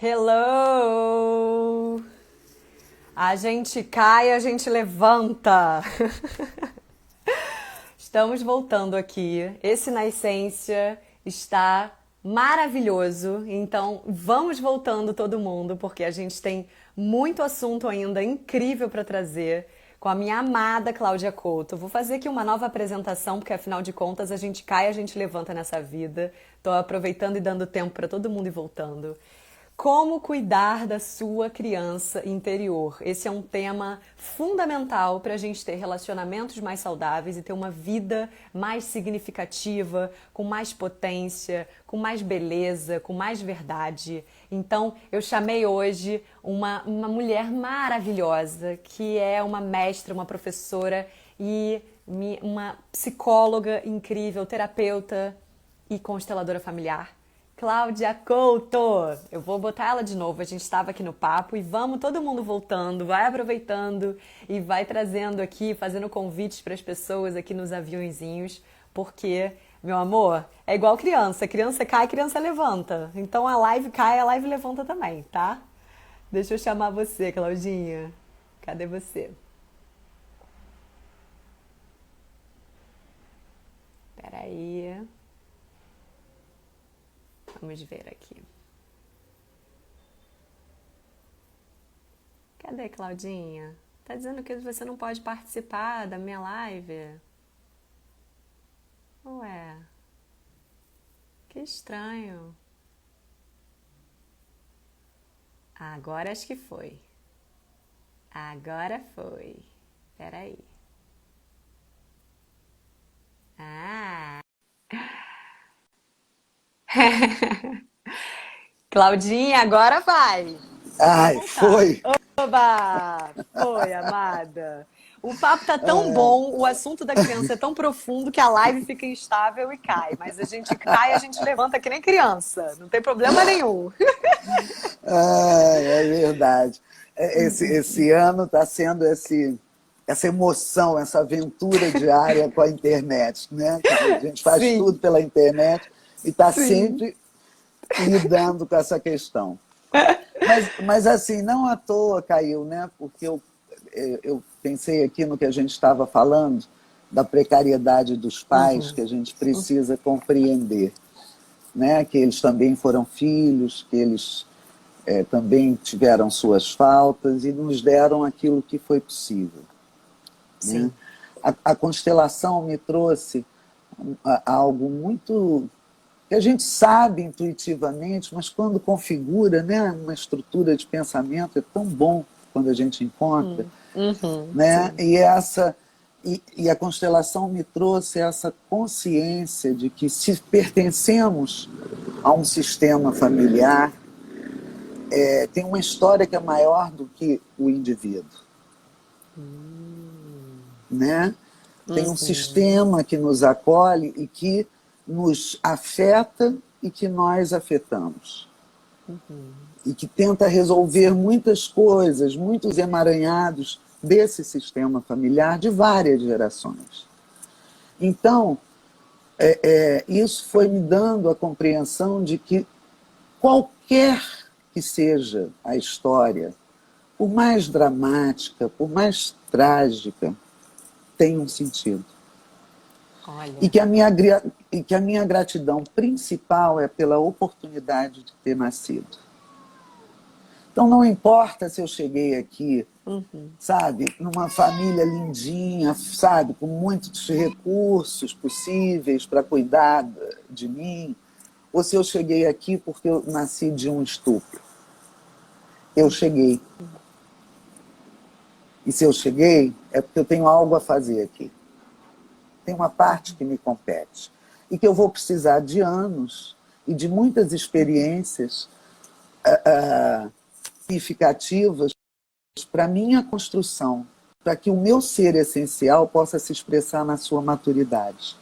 Hello! A gente cai, a gente levanta. Estamos voltando aqui. Esse Na Essência está maravilhoso. Então, vamos voltando todo mundo, porque a gente tem muito assunto ainda incrível para trazer com a minha amada Cláudia Couto. Vou fazer aqui uma nova apresentação, porque afinal de contas a gente cai, a gente levanta nessa vida. Estou aproveitando e dando tempo para todo mundo ir voltando. Como cuidar da sua criança interior? Esse é um tema fundamental para a gente ter relacionamentos mais saudáveis e ter uma vida mais significativa, com mais potência, com mais beleza, com mais verdade. Então, eu chamei hoje uma mulher maravilhosa, que é uma mestra, uma professora e uma psicóloga incrível, terapeuta e consteladora familiar. Cláudia Couto, eu vou botar ela de novo, a gente estava aqui no papo e vamos todo mundo voltando, vai aproveitando e vai trazendo aqui, fazendo convites para as pessoas aqui nos aviõezinhos, porque, meu amor, é igual criança cai, criança levanta, então a live cai, a live levanta também, tá? Deixa eu chamar você, Claudinha, cadê você? Peraí... Vamos ver aqui. Cadê, Claudinha? Tá dizendo que você não pode participar da minha live? Ué, que estranho. Agora acho que foi. Agora foi. Peraí. Ah! Claudinha, agora vai. Pode Ai, voltar. foi. Oba! Foi, amada. O papo tá tão Ai, bom, o assunto da criança é tão profundo que a live fica instável e cai. Mas a gente cai, a gente levanta que nem criança. Não tem problema nenhum. ai, é verdade. Esse ano está sendo essa emoção, essa aventura diária com a internet, né? A gente faz Sim, tudo pela internet e está sim. sempre lidando com essa questão. Mas assim, não à toa caiu, né? Porque eu pensei aqui no que a gente estava falando, da precariedade dos pais, Uhum. que a gente precisa compreender, né? Que eles também foram filhos, que eles também tiveram suas faltas e nos deram aquilo que foi possível, né? Sim. A constelação me trouxe algo muito que a gente sabe intuitivamente, mas quando configura, né, uma estrutura de pensamento, é tão bom quando a gente encontra, Uhum. né? Sim. E a constelação me trouxe essa consciência de que se pertencemos a um sistema familiar, tem uma história que é maior do que o indivíduo, né? Tem um Uhum. sistema que nos acolhe e que nos afeta e que nós afetamos. E que tenta resolver muitas coisas, muitos emaranhados desse sistema familiar de várias gerações. Então, isso foi me dando a compreensão de que qualquer que seja a história, por mais dramática, por mais trágica, tem um sentido. E Olha. que, e que a minha gratidão principal é pela oportunidade de ter nascido. Então não importa se eu cheguei aqui, Uhum. sabe, numa família lindinha, sabe, com muitos recursos possíveis para cuidar de mim, ou se eu cheguei aqui porque eu nasci de um estupro. Eu cheguei. E se eu cheguei, é porque eu tenho algo a fazer aqui. Tem uma parte que me compete. E que eu vou precisar de anos e de muitas experiências significativas para a minha construção, para que o meu ser essencial possa se expressar na sua maturidade.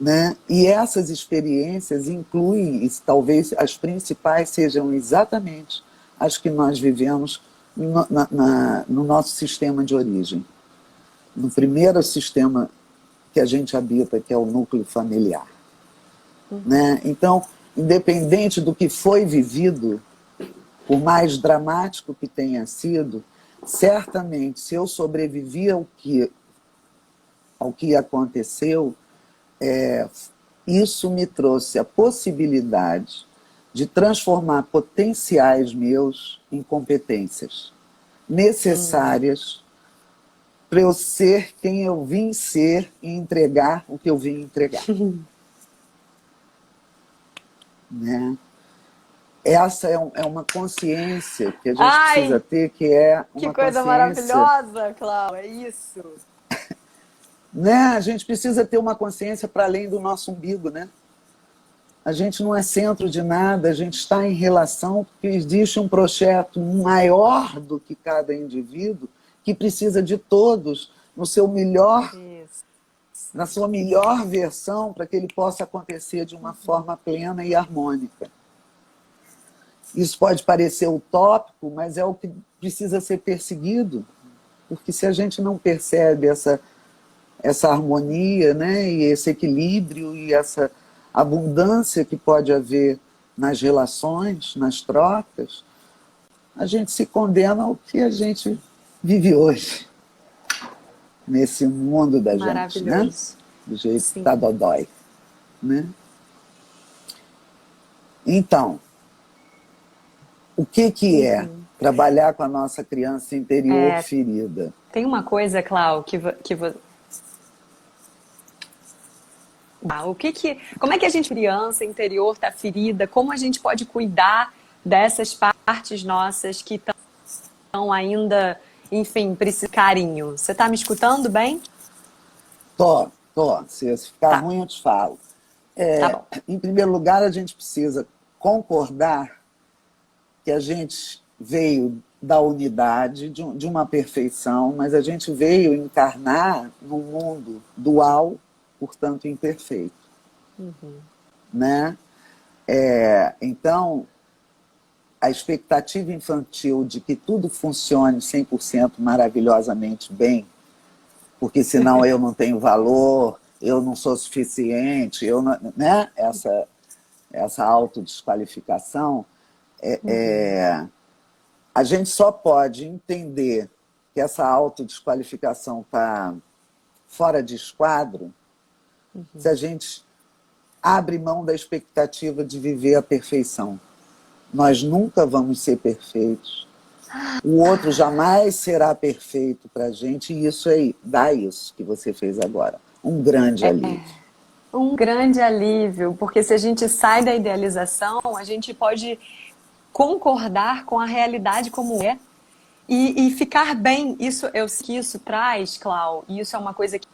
Né? E essas experiências incluem, e talvez as principais sejam exatamente as que nós vivemos no nosso sistema de origem. No primeiro sistema que a gente habita, que é o núcleo familiar. Né? Então, independente do que foi vivido, por mais dramático que tenha sido, certamente, se eu sobrevivi ao que aconteceu, isso me trouxe a possibilidade de transformar potenciais meus em competências necessárias para eu ser quem eu vim ser e entregar o que eu vim entregar. Né? Essa é uma consciência que a gente precisa ter, que é uma que coisa consciência... maravilhosa, Clau, é isso. Né? A gente precisa ter uma consciência para além do nosso umbigo, né? A gente não é centro de nada, a gente está em relação porque existe um projeto maior do que cada indivíduo que precisa de todos no seu melhor, na sua melhor versão para que ele possa acontecer de uma forma plena e harmônica. Isso pode parecer utópico, mas é o que precisa ser perseguido, porque se a gente não percebe essa harmonia, né, e esse equilíbrio e essa abundância que pode haver nas relações, nas trocas, a gente se condena ao que a gente vive hoje, nesse mundo da gente, né? Do jeito que tá dodói, né? Então, o que é trabalhar com a nossa criança interior ferida? Tem uma coisa, Clau, como é que a gente, criança interior, está ferida? Como a gente pode cuidar dessas partes nossas que estão ainda, enfim, precisam de carinho? Você está me escutando bem? Tô. Se ficar ruim, eu te falo. Tá bom. Em primeiro lugar, a gente precisa concordar que a gente veio da unidade, de uma perfeição, mas a gente veio encarnar num mundo dual, portanto imperfeito. Né? Então, a expectativa infantil de que tudo funcione 100% maravilhosamente bem, porque senão eu não tenho valor, eu não sou suficiente, eu não, né? Essa autodesqualificação, a gente só pode entender que essa autodesqualificação está fora de esquadro se a gente abre mão da expectativa de viver a perfeição. Nós nunca vamos ser perfeitos. O outro jamais será perfeito para a gente, e isso dá isso que você fez agora. Um grande alívio. Um grande alívio, porque se a gente sai da idealização, a gente pode concordar com a realidade como é e ficar bem. Isso traz, Clau, e isso é uma coisa que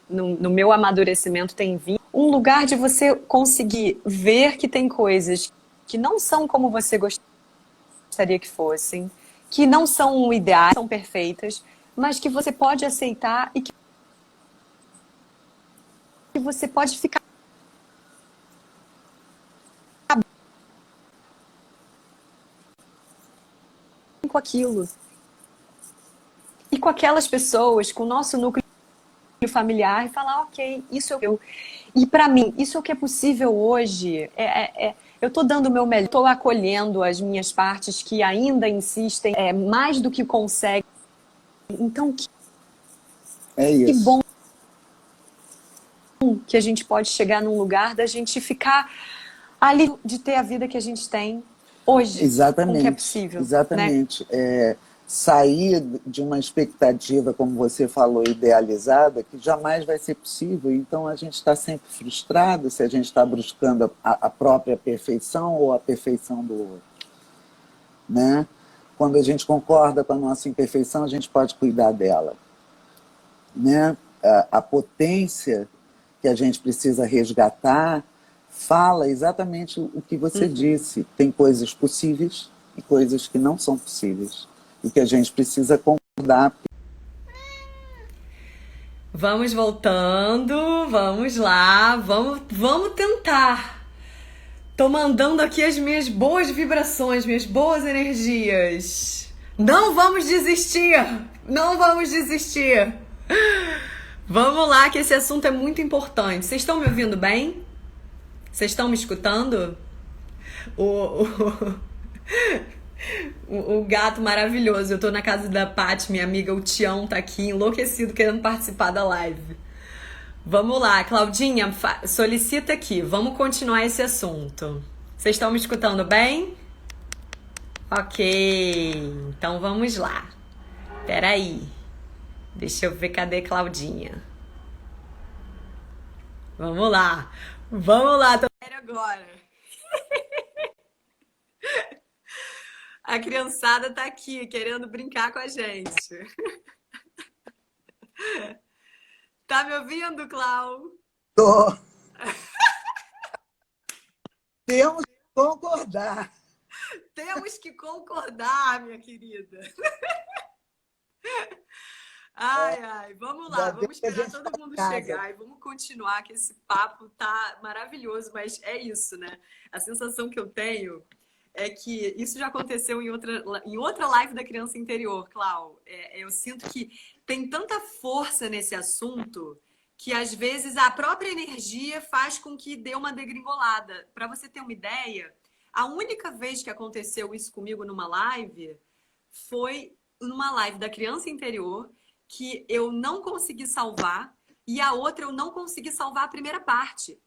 no meu amadurecimento tem vindo, um lugar de você conseguir ver que tem coisas que não são como você gostaria que fossem, que não são ideais, são perfeitas, mas que você pode aceitar e que você pode ficar com aquilo. E com aquelas pessoas, com o nosso núcleo familiar, e falar, ok, isso é eu. E para mim, isso é o que é possível hoje. Eu estou dando o meu melhor, estou acolhendo as minhas partes que ainda insistem mais do que conseguem. Então, que bom que a gente pode chegar num lugar da gente ficar ali, de ter a vida que a gente tem hoje. Exatamente. Com o que é possível. Exatamente. Né? Sair de uma expectativa, como você falou, idealizada, que jamais vai ser possível. Então a gente está sempre frustrado se a gente está buscando a própria perfeição ou a perfeição do outro. Né? Quando a gente concorda com a nossa imperfeição, a gente pode cuidar dela. Né? A potência que a gente precisa resgatar fala exatamente o que você disse. Tem coisas possíveis e coisas que não são possíveis. E que a gente precisa concordar. Vamos voltando, vamos lá, vamos tentar. Tô mandando aqui as minhas boas vibrações, minhas boas energias. Não vamos desistir, não vamos desistir. Vamos lá, que esse assunto é muito importante. Vocês estão me ouvindo bem? Vocês estão me escutando? O, o gato maravilhoso. Eu tô na casa da Paty, minha amiga, o Tião tá aqui enlouquecido querendo participar da live. Vamos lá, Claudinha, solicita aqui. Vamos continuar esse assunto. Vocês estão me escutando bem? Ok, então vamos lá. Peraí, deixa eu ver cadê Claudinha. Vamos lá, tô sério agora. A criançada tá aqui querendo brincar com a gente. Tá me ouvindo, Clau? Tô. Temos que concordar. Temos que concordar, minha querida. Ai, ai, vamos lá, Ainda bem vamos que a esperar gente está todo em mundo casa. chegar e vamos continuar, que esse papo tá maravilhoso, mas é isso, né? A sensação que eu tenho é que isso já aconteceu em outra live da criança interior, Clau. Eu sinto que tem tanta força nesse assunto que às vezes a própria energia faz com que dê uma degringolada. Para você ter uma ideia, a única vez que aconteceu isso comigo numa live foi numa live da criança interior que eu não consegui salvar e a outra eu não consegui salvar a primeira parte.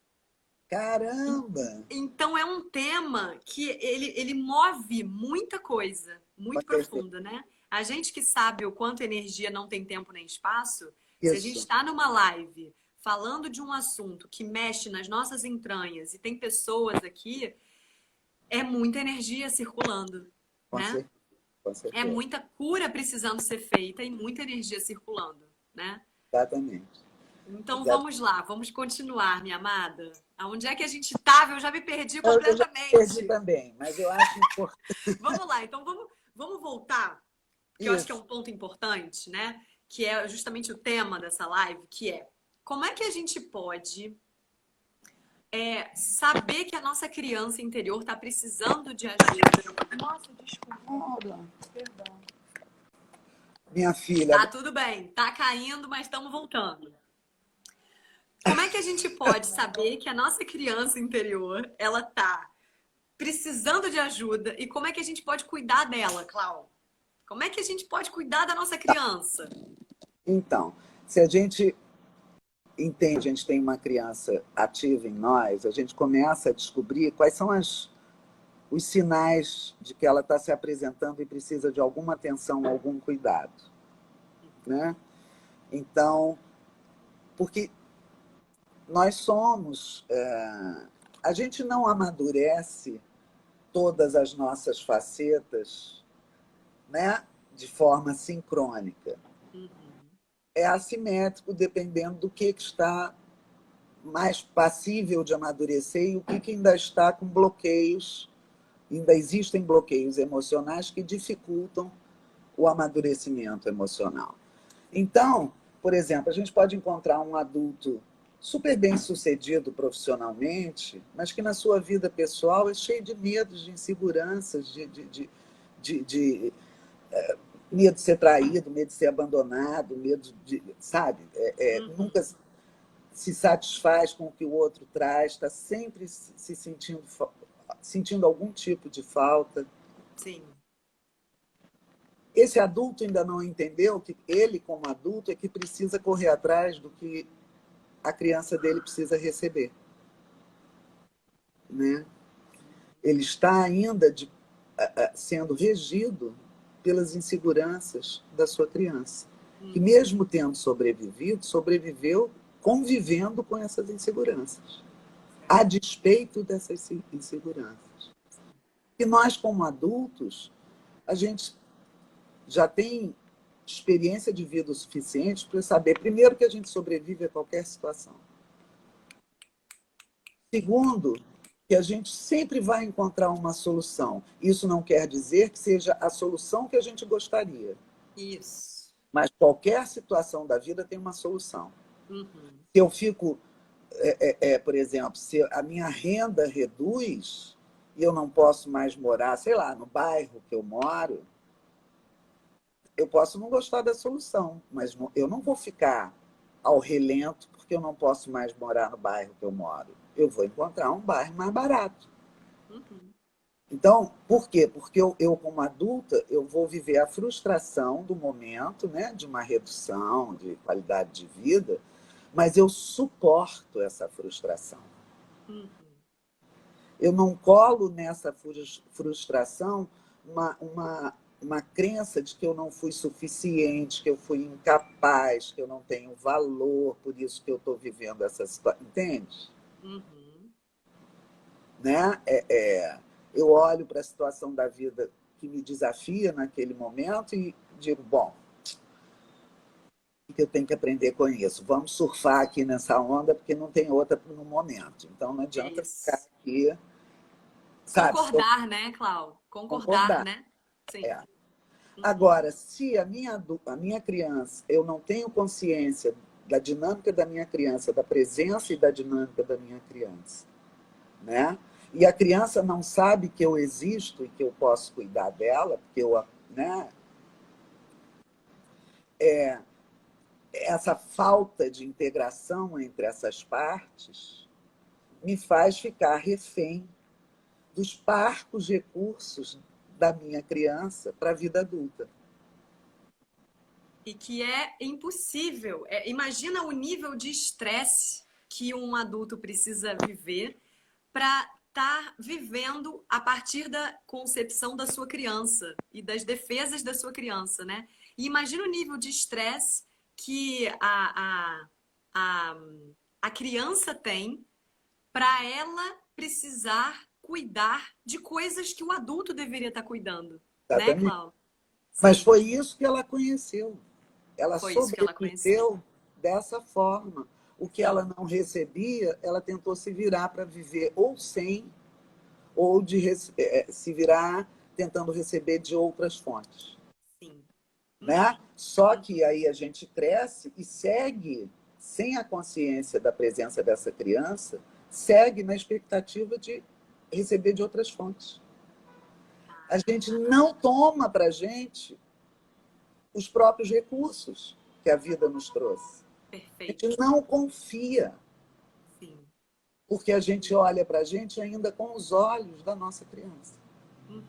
Caramba! Então é um tema que ele move muita coisa, Com muito certeza. profunda, né? A gente que sabe o quanto energia não tem tempo nem espaço, se a gente Isso, está numa live falando de um assunto que mexe nas nossas entranhas e tem pessoas aqui, é muita energia circulando, com né? certeza. Com É certeza. muita cura precisando ser feita e muita energia circulando, né? Exatamente. Então Exatamente. vamos lá, vamos continuar, minha amada. Aonde é que a gente estava? Eu já me perdi Eu já perdi completamente. também, mas eu acho importante. Vamos lá, então vamos voltar, que eu acho que é Isso. um ponto importante, né? Que é justamente o tema dessa live, que é como é que a gente pode saber que a nossa criança interior está precisando de ajuda. Nossa, desculpa. Perdão. Minha filha, Tá tudo bem, tá caindo, mas estamos voltando. Como é que a gente pode saber que a nossa criança interior, ela tá precisando de ajuda e como é que a gente pode cuidar dela, Clau? Como é que a gente pode cuidar da nossa criança? então, se a gente entende, a gente tem uma criança ativa em nós, a gente começa a descobrir quais são os sinais de que ela está se apresentando e precisa de alguma atenção, algum cuidado, né? Então, porque nós somos, a gente não amadurece todas as nossas facetas, né, de forma sincrônica. É assimétrico dependendo do que está mais passível de amadurecer e o que ainda está com bloqueios, ainda existem bloqueios emocionais que dificultam o amadurecimento emocional. Então, por exemplo, a gente pode encontrar um adulto super bem sucedido profissionalmente, mas que na sua vida pessoal é cheio de medos, de inseguranças, de medo de ser traído, medo de ser abandonado, medo de, sabe, nunca se satisfaz com o que o outro traz, está sempre se sentindo algum tipo de falta. Sim. Esse adulto ainda não entendeu que ele, como adulto, é que precisa correr atrás do que a criança dele precisa receber, né? Ele está ainda sendo regido pelas inseguranças da sua criança, que mesmo tendo sobrevivido, sobreviveu convivendo com essas inseguranças, a despeito dessas inseguranças. E nós, como adultos, a gente já tem experiência de vida o suficiente para saber, primeiro, que a gente sobrevive a qualquer situação. Segundo, que a gente sempre vai encontrar uma solução. Isso não quer dizer que seja a solução que a gente gostaria. Isso. Mas qualquer situação da vida tem uma solução. Uhum. Se eu fico, por exemplo, se a minha renda reduz e eu não posso mais morar, sei lá, no bairro que eu moro, eu posso não gostar da solução, mas eu não vou ficar ao relento porque eu não posso mais morar no bairro que eu moro. eu vou encontrar um bairro mais barato. Uhum. Então, por quê? Porque eu, como adulta, eu vou viver a frustração do momento, né, de uma redução de qualidade de vida, mas eu suporto essa frustração. Uhum. Eu não colo nessa frustração uma crença de que eu não fui suficiente, que eu fui incapaz, que eu não tenho valor, por isso que eu estou vivendo essa situação. Entende? Uhum. Né? Eu olho para a situação da vida que me desafia naquele momento e digo, bom, o que eu tenho que aprender com isso? Vamos surfar aqui nessa onda, porque não tem outra no momento. Então não É adianta ficar isso. aqui, sabe? Se eu Concordar, né, Clau? Concordar, concordar. né? Sim. É. Uhum. Agora, se a minha criança, eu não tenho consciência da dinâmica da minha criança, da presença e da dinâmica da minha criança, né? E a criança não sabe que eu existo e que eu posso cuidar dela, porque eu, né? Essa falta de integração entre essas partes me faz ficar refém dos parcos recursos da minha criança para a vida adulta. E que é impossível. Imagina o nível de estresse que um adulto precisa viver para estar vivendo a partir da concepção da sua criança e das defesas da sua criança, né? E imagina o nível de estresse que a, a criança tem para ela precisar cuidar de coisas que o adulto deveria estar cuidando, né, Exatamente. Cláudio? Mas Sim, foi isso que ela conheceu. Ela foi isso que ela conheceu. sobreviveu dessa forma. O que ela Sim, não recebia, ela tentou se virar para viver ou sem, ou se virar tentando receber de outras fontes. sim. Né? Uhum, Só uhum. que aí a gente cresce e segue, sem a consciência da presença dessa criança, segue na expectativa de receber de outras fontes. A gente não toma para a gente os próprios recursos que a vida nos trouxe. A gente Perfeito. não confia, Sim, porque a gente sim. olha para a gente ainda com os olhos da nossa criança. Uhum,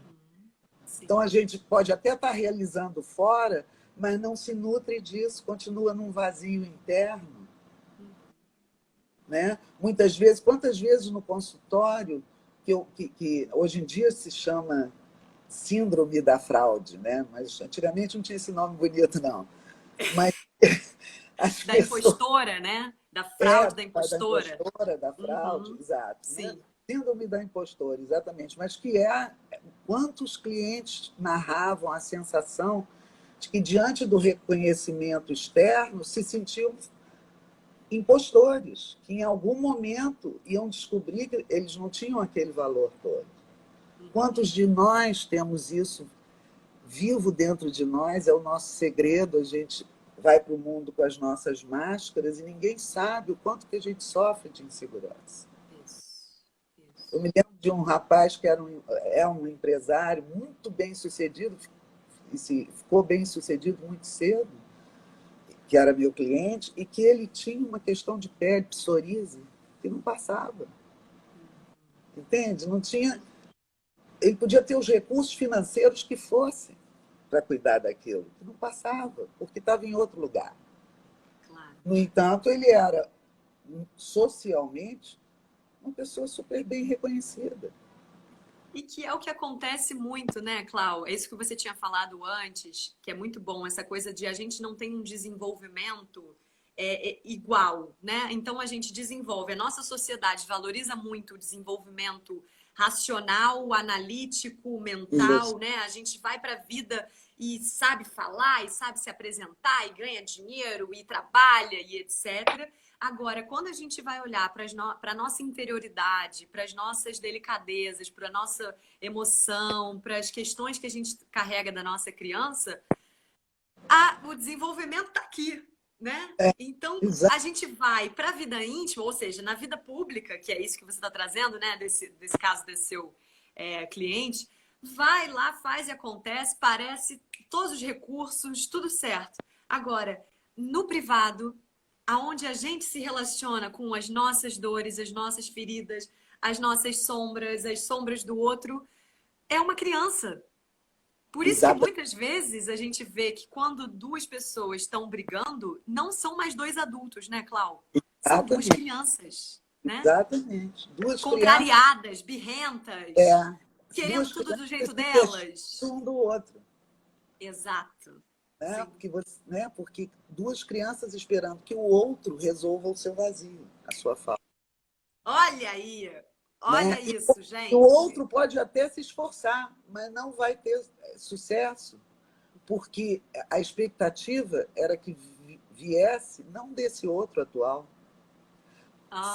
Então sim. a gente pode até estar realizando fora, mas não se nutre disso, continua num vazio interno. Uhum. Né? Muitas vezes, quantas vezes no consultório, que hoje em dia se chama síndrome da fraude, né? Mas antigamente não tinha esse nome bonito, não. Mas as Da pessoas impostora, né? Da fraude da da impostora. impostora, da fraude, Uhum, exato, né? sim. Síndrome da impostora, exatamente. Mas quantos clientes narravam a sensação de que, diante do reconhecimento externo, se sentiam impostores, que em algum momento iam descobrir que eles não tinham aquele valor todo. Uhum. Quantos de nós temos isso vivo dentro de nós? É o nosso segredo, a gente vai para o mundo com as nossas máscaras e ninguém sabe o quanto que a gente sofre de insegurança. Isso, Eu isso. me lembro de um rapaz que é um empresário muito bem sucedido, e ficou bem sucedido muito cedo, que era meu cliente, e que ele tinha uma questão de pele, psoríase, que não passava. Entende? Não tinha. Ele podia ter os recursos financeiros que fossem para cuidar daquilo, que não passava, porque estava em outro lugar. Claro. No entanto, ele era socialmente uma pessoa super bem reconhecida. E que é o que acontece muito, né, Clau? É isso que você tinha falado antes, que é muito bom, essa coisa de a gente não tem um desenvolvimento igual, né? Então a gente desenvolve, a nossa sociedade valoriza muito o desenvolvimento racional, analítico, Isso. mental, né? A gente vai para a vida e sabe falar, e sabe se apresentar, e ganha dinheiro, e trabalha, e etc. Agora, quando a gente vai olhar para a nossa interioridade, para as nossas delicadezas, para a nossa emoção, para as questões que a gente carrega da nossa criança, o desenvolvimento está aqui, né? Então, Exato. a gente vai para a vida íntima, ou seja, na vida pública, que é isso que você está trazendo, né? Desse caso desse seu cliente, vai lá, faz e acontece, parece todos os recursos, tudo certo. Agora, no privado, aonde a gente se relaciona com as nossas dores, as nossas feridas, as nossas sombras, as sombras do outro, é uma criança. Por isso que Exata- muitas vezes a gente vê que quando duas pessoas estão brigando, não são mais dois adultos, né, Clau? São duas Exatamente, crianças, né? exatamente. Duas crianças, Contrariadas, é, birrentas, as querendo duas tudo do crianças jeito se queixando delas. um do outro. Exato. Né? Sim. Porque duas crianças esperando que o outro resolva o seu vazio, a sua falta. Olha aí. Né? Olha isso, E o gente. outro pode até se esforçar, mas não vai ter sucesso, porque a expectativa era que viesse não desse outro atual.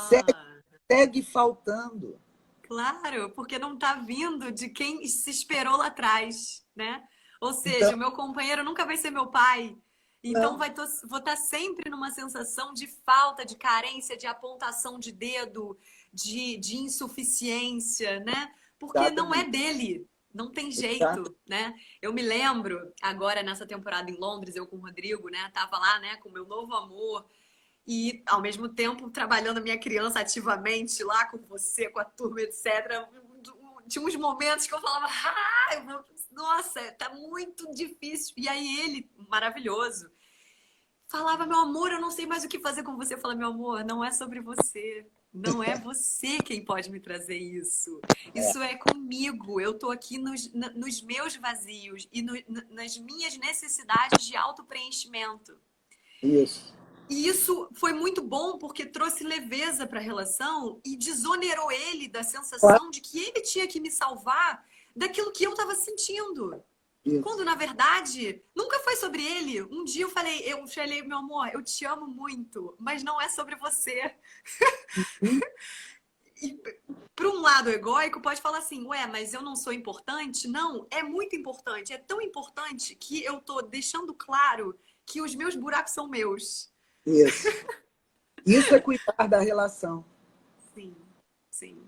Segue, Ah, segue faltando. claro, porque não tá vindo de quem se esperou lá atrás, né? Ou Então, seja, o meu companheiro nunca vai ser meu pai. Então não, vou estar sempre numa sensação de falta, de carência, de apontação de dedo, de insuficiência, né? Porque não é exatamente. dele, não tem Exatamente. jeito, né? Eu me lembro, agora nessa temporada em Londres, eu com o Rodrigo, né? Tava lá, né, com o meu novo amor, e ao mesmo tempo trabalhando a minha criança ativamente lá com você, com a turma, etc. Tinha uns momentos que eu falava, nossa, tá muito difícil. E aí ele, maravilhoso, falava, meu amor, eu não sei mais o que fazer com você. Eu falava, meu amor, não é sobre você. Não é você quem pode me trazer isso. Isso é comigo. Eu tô aqui nos meus vazios e nas minhas necessidades de autopreenchimento. Isso. E isso foi muito bom porque trouxe leveza para a relação e desonerou ele da Claro, sensação de que ele tinha que me salvar daquilo que eu estava sentindo. Quando, isso. na verdade, nunca foi sobre ele. Um dia eu falei, meu amor, eu te amo muito, mas não é sobre você. Hum, E para um lado egóico, pode falar assim, ué, mas eu não sou importante? Não, é muito importante. É tão importante que eu tô deixando claro que os meus buracos são meus. Isso. Isso é cuidar da relação. Sim, sim.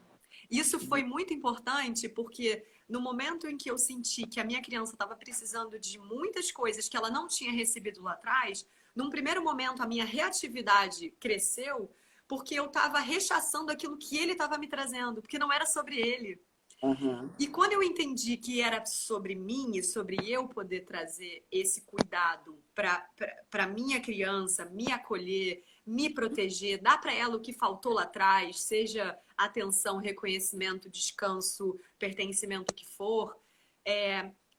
Isso foi muito importante porque no momento em que eu senti que a minha criança estava precisando de muitas coisas que ela não tinha recebido lá atrás, num primeiro momento a minha reatividade cresceu porque eu estava rechaçando aquilo que ele estava me trazendo, porque não era sobre ele. Aham. E quando eu entendi que era sobre mim e sobre eu poder trazer esse cuidado para minha criança, me acolher, me proteger, dar para ela o que faltou lá atrás, seja atenção, reconhecimento, descanso, pertencimento, o que for,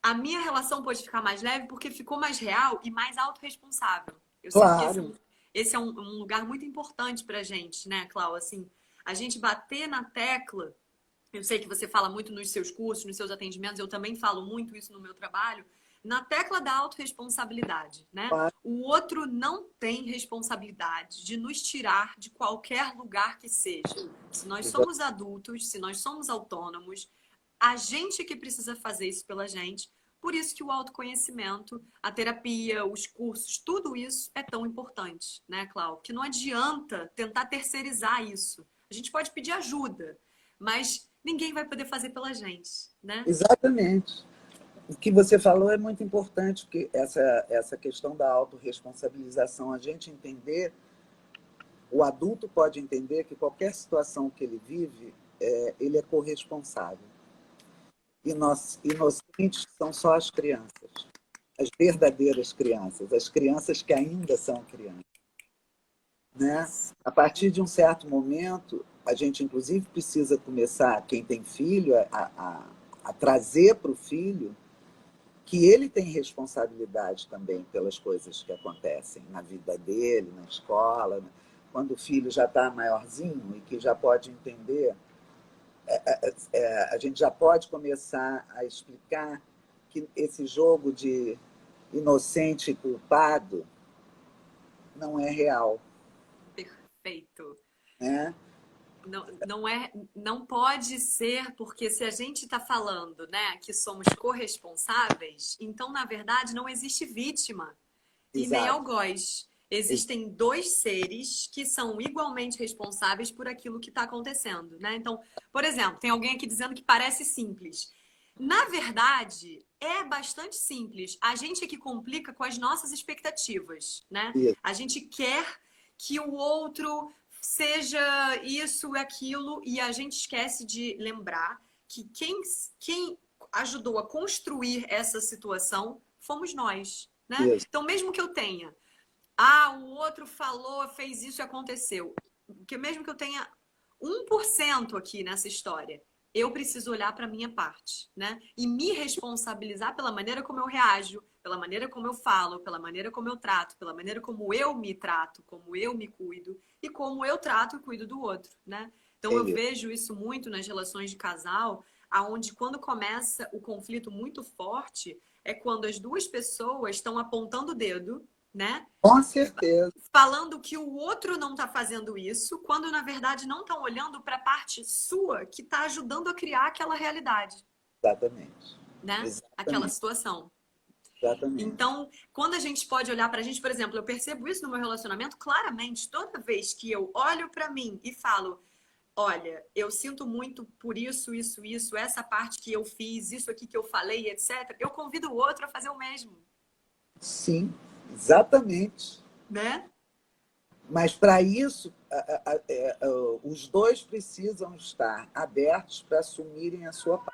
a minha relação pode ficar mais leve porque ficou mais real e mais autorresponsável. Eu sinto que Claro. esse é um lugar muito importante para gente, né, Clau? Assim, a gente bater na tecla. Eu sei que você fala muito nos seus cursos, nos seus atendimentos, eu também falo muito isso no meu trabalho, na tecla da autorresponsabilidade, né? Claro. O outro não tem responsabilidade de nos tirar de qualquer lugar que seja. Se nós somos adultos, se nós somos autônomos, a gente que precisa fazer isso pela gente. Por isso que o autoconhecimento, a terapia, os cursos, tudo isso é tão importante, né, Cláudio? Que não adianta tentar terceirizar isso. A gente pode pedir ajuda, mas ninguém vai poder fazer pela gente, né? Exatamente. O que você falou é muito importante, porque essa questão da autorresponsabilização, a gente entender, o adulto pode entender que qualquer situação que ele vive, ele é corresponsável. E nós, inocentes são só as crianças, as verdadeiras crianças, as crianças que ainda são crianças. Né? Isso. A partir de um certo momento, a gente inclusive precisa começar, quem tem filho, a trazer para o filho que ele tem responsabilidade também pelas coisas que acontecem na vida dele, na escola, né? Quando o filho já está maiorzinho e que já pode entender, a gente já pode começar a explicar que esse jogo de inocente e culpado não é real. Perfeito. Né? Não pode ser, porque se a gente está falando, né, que somos corresponsáveis, então, na verdade, não existe vítima e nem Exato. algoz. Existem dois seres que são igualmente responsáveis por aquilo que está acontecendo, né? Então, por exemplo, tem alguém aqui dizendo que parece simples. Na verdade, é bastante simples. A gente é que complica com as nossas expectativas, né? Isso. A gente quer que o outro seja isso e aquilo, e a gente esquece de lembrar que quem ajudou a construir essa situação fomos nós, né? Isso. Então, mesmo que eu tenha, o outro falou, fez isso e aconteceu, que mesmo que eu tenha 1% aqui nessa história, eu preciso olhar para a minha parte, né? E me responsabilizar pela maneira como eu reajo, pela maneira como eu falo, pela maneira como eu trato, pela maneira como eu me trato, como eu me cuido e como eu trato e cuido do outro, né? Então É eu isso. vejo isso muito nas relações de casal, aonde quando começa o conflito muito forte, é quando as duas pessoas estão apontando o dedo, né? Com certeza. Falando que o outro não está fazendo isso, quando na verdade não estão olhando para a parte sua que está ajudando a criar aquela realidade, Exatamente. né? Aquela Exatamente. situação. Exatamente. Então, quando a gente pode olhar para a gente, por exemplo, eu percebo isso no meu relacionamento claramente, toda vez que eu olho para mim e falo, olha, eu sinto muito por isso, isso, isso, essa parte que eu fiz, isso aqui que eu falei, etc. Eu convido o outro a fazer o mesmo, Sim, exatamente. né? Mas para isso, os dois precisam estar abertos para assumirem a sua parte.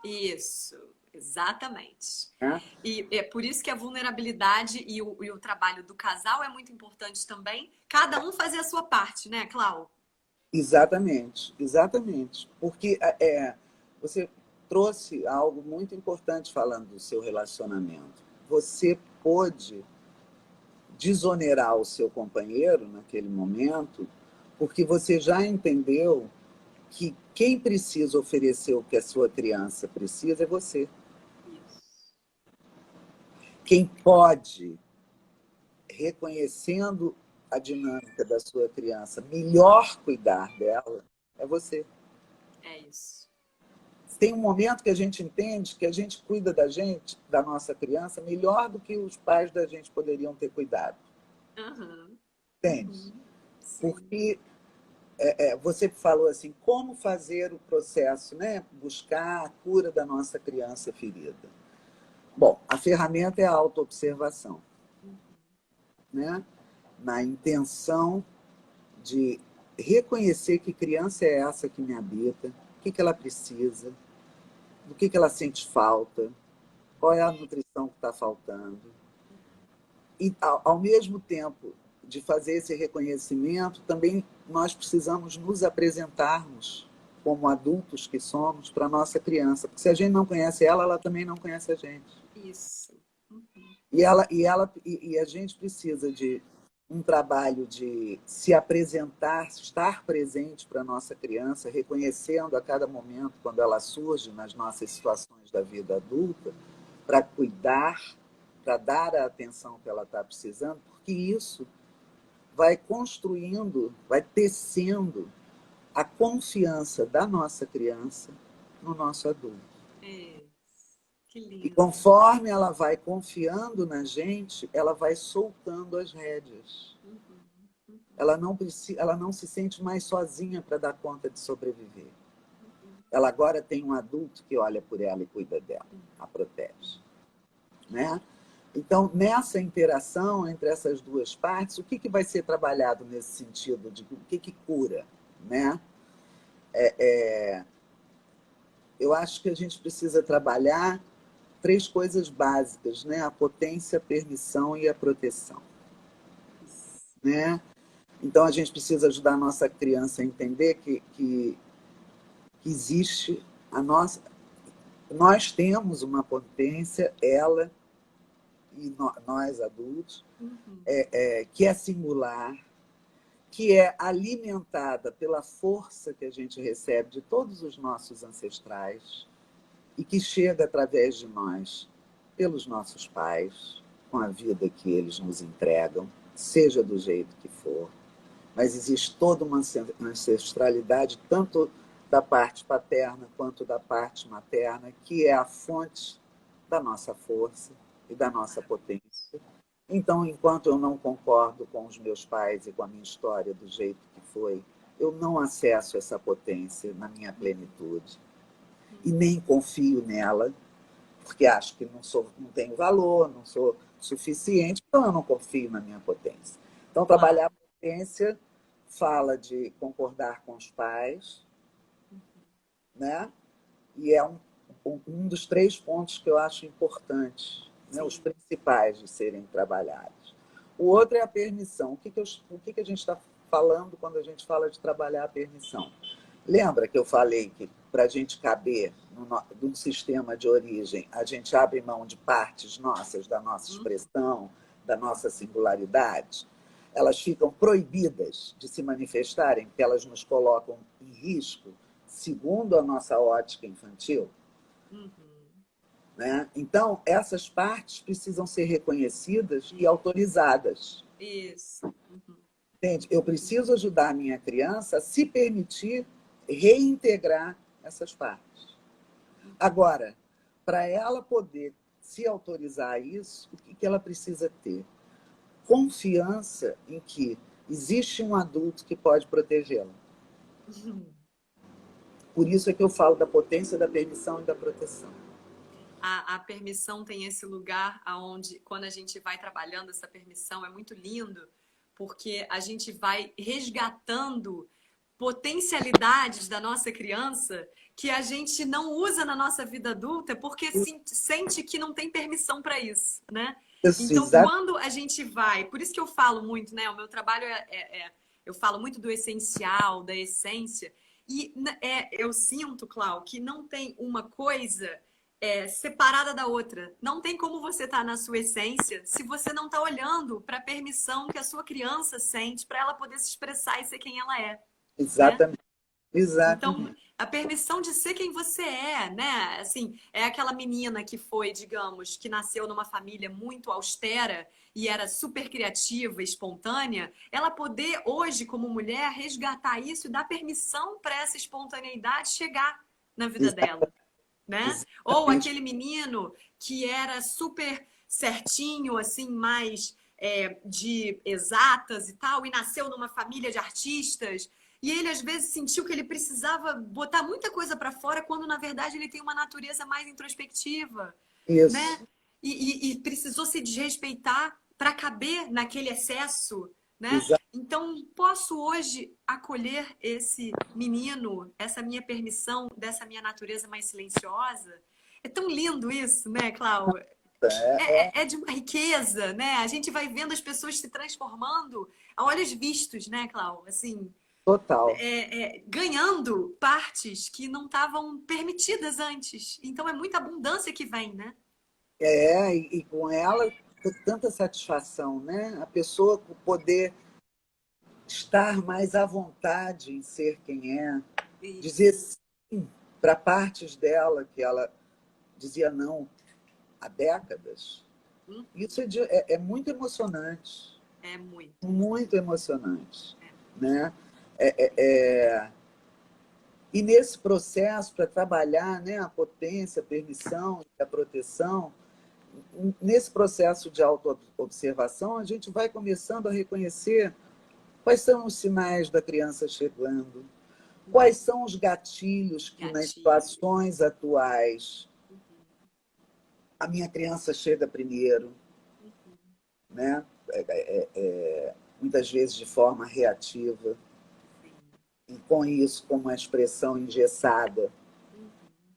Isso, exatamente. Né? E é por isso que a vulnerabilidade e o trabalho do casal é muito importante também. Cada um fazer a sua parte, né, Clau? Exatamente, exatamente. Porque você trouxe algo muito importante falando do seu relacionamento. Você pôde desonerar o seu companheiro naquele momento, porque você já entendeu que quem precisa oferecer o que a sua criança precisa é você. Isso. Quem pode, reconhecendo a dinâmica da sua criança, melhor cuidar dela é você. É isso. Tem um momento que a gente entende que a gente cuida da gente, da nossa criança, melhor do que os pais da gente poderiam ter cuidado. Uhum. Entende? Sim. Porque você falou assim, como fazer o processo, né? Buscar a cura da nossa criança ferida. Bom, a ferramenta é a autoobservação, né? Na intenção de reconhecer que criança é essa que me habita, o que ela precisa, do que ela sente falta, qual é a nutrição que está faltando. E, ao mesmo tempo de fazer esse reconhecimento, também nós precisamos nos apresentarmos como adultos que somos para a nossa criança. Porque se a gente não conhece ela, ela também não conhece a gente. Isso. Uhum. E a gente precisa de um trabalho de se apresentar, estar presente para a nossa criança, reconhecendo a cada momento, quando ela surge nas nossas situações da vida adulta, para cuidar, para dar a atenção que ela está precisando, porque isso vai construindo, vai tecendo a confiança da nossa criança no nosso adulto. É. Que E lindo. conforme ela vai confiando na gente, ela vai soltando as rédeas. Uhum. Uhum. Ela não se sente mais sozinha para dar conta de sobreviver. Ela agora tem um adulto que olha por ela e cuida dela, a protege. Né? Então, nessa interação entre essas duas partes, o que vai ser trabalhado nesse sentido de o que cura? Né? Eu acho que a gente precisa trabalhar 3 coisas básicas, né? A potência, a permissão e a proteção. Né? Então, a gente precisa ajudar a nossa criança a entender que existe a nossa... Nós temos uma potência, ela e nós adultos, Uhum. que é singular, que é alimentada pela força que a gente recebe de todos os nossos ancestrais e que chega através de nós, pelos nossos pais, com a vida que eles nos entregam, seja do jeito que for. Mas existe toda uma ancestralidade, tanto da parte paterna quanto da parte materna, que é a fonte da nossa força e da nossa potência. Então, enquanto eu não concordo com os meus pais e com a minha história do jeito que foi, eu não acesso essa potência na minha plenitude. E nem confio nela, porque acho que não tenho valor, não sou suficiente, então eu não confio na minha potência. Então, trabalhar a competência fala de concordar com os pais, né? E é um dos 3 pontos que eu acho importantes, né? Os Sim. principais de serem trabalhados. O outro é a permissão. O que a gente está falando quando a gente fala de trabalhar a permissão? Lembra que eu falei que para a gente caber num sistema de origem, a gente abre mão de partes nossas, da nossa expressão, da nossa singularidade? Elas ficam proibidas de se manifestarem, porque elas nos colocam em risco, segundo a nossa ótica infantil. Uhum. Né? Então, essas partes precisam ser reconhecidas e autorizadas. Isso. Uhum. Entende? Eu preciso ajudar a minha criança a se permitir reintegrar essas partes. Agora, para ela poder se autorizar a isso, o que ela precisa ter? Confiança em que existe um adulto que pode protegê-la. Uhum. Por isso é que eu falo da potência da permissão e da proteção. A permissão tem esse lugar aonde, quando a gente vai trabalhando essa permissão, é muito lindo, porque a gente vai resgatando potencialidades da nossa criança que a gente não usa na nossa vida adulta porque sente que não tem permissão para isso, né? Isso, Então, quando a gente vai, por isso que eu falo muito, né? O meu trabalho eu falo muito do essencial, da essência, e eu sinto, Clau, que não tem uma coisa separada da outra. Não tem como você estar na sua essência se você não está olhando para a permissão que a sua criança sente para ela poder se expressar e ser quem ela é, né? exatamente. Então, Exatamente. a permissão de ser quem você é, né? Assim, é aquela menina que foi, digamos, que nasceu numa família muito austera e era super criativa, espontânea, ela poder hoje, como mulher, resgatar isso e dar permissão para essa espontaneidade chegar na vida dela, né? Ou Exatamente. aquele menino que era super certinho, assim, mais de exatas e tal, e nasceu numa família de artistas, e ele às vezes sentiu que ele precisava botar muita coisa para fora, quando na verdade ele tem uma natureza mais introspectiva, né? Isso. E precisou se desrespeitar para caber naquele excesso, né? Exa- Então, posso hoje acolher esse menino, essa minha permissão dessa minha natureza mais silenciosa? É tão lindo isso, né, Clau? É de uma riqueza, né? A gente vai vendo as pessoas se transformando a olhos vistos, né, Clau? Assim, Total. ganhando partes que não estavam permitidas antes. Então, é muita abundância que vem, né? E com ela, tanta satisfação, né? A pessoa poder estar mais à vontade em ser quem é, dizer Isso. sim para partes dela que ela dizia não há décadas. Isso é muito emocionante, É muito. muito emocionante, né? É, é, é, e nesse processo, para trabalhar, né, a potência, a permissão e a proteção, nesse processo de autoobservação, a gente vai começando a reconhecer quais são os sinais da criança chegando, quais são os gatilhos que, nas Gatilho. situações atuais, a minha criança chega primeiro, né? Muitas vezes de forma reativa, Sim. e com isso, com uma expressão engessada.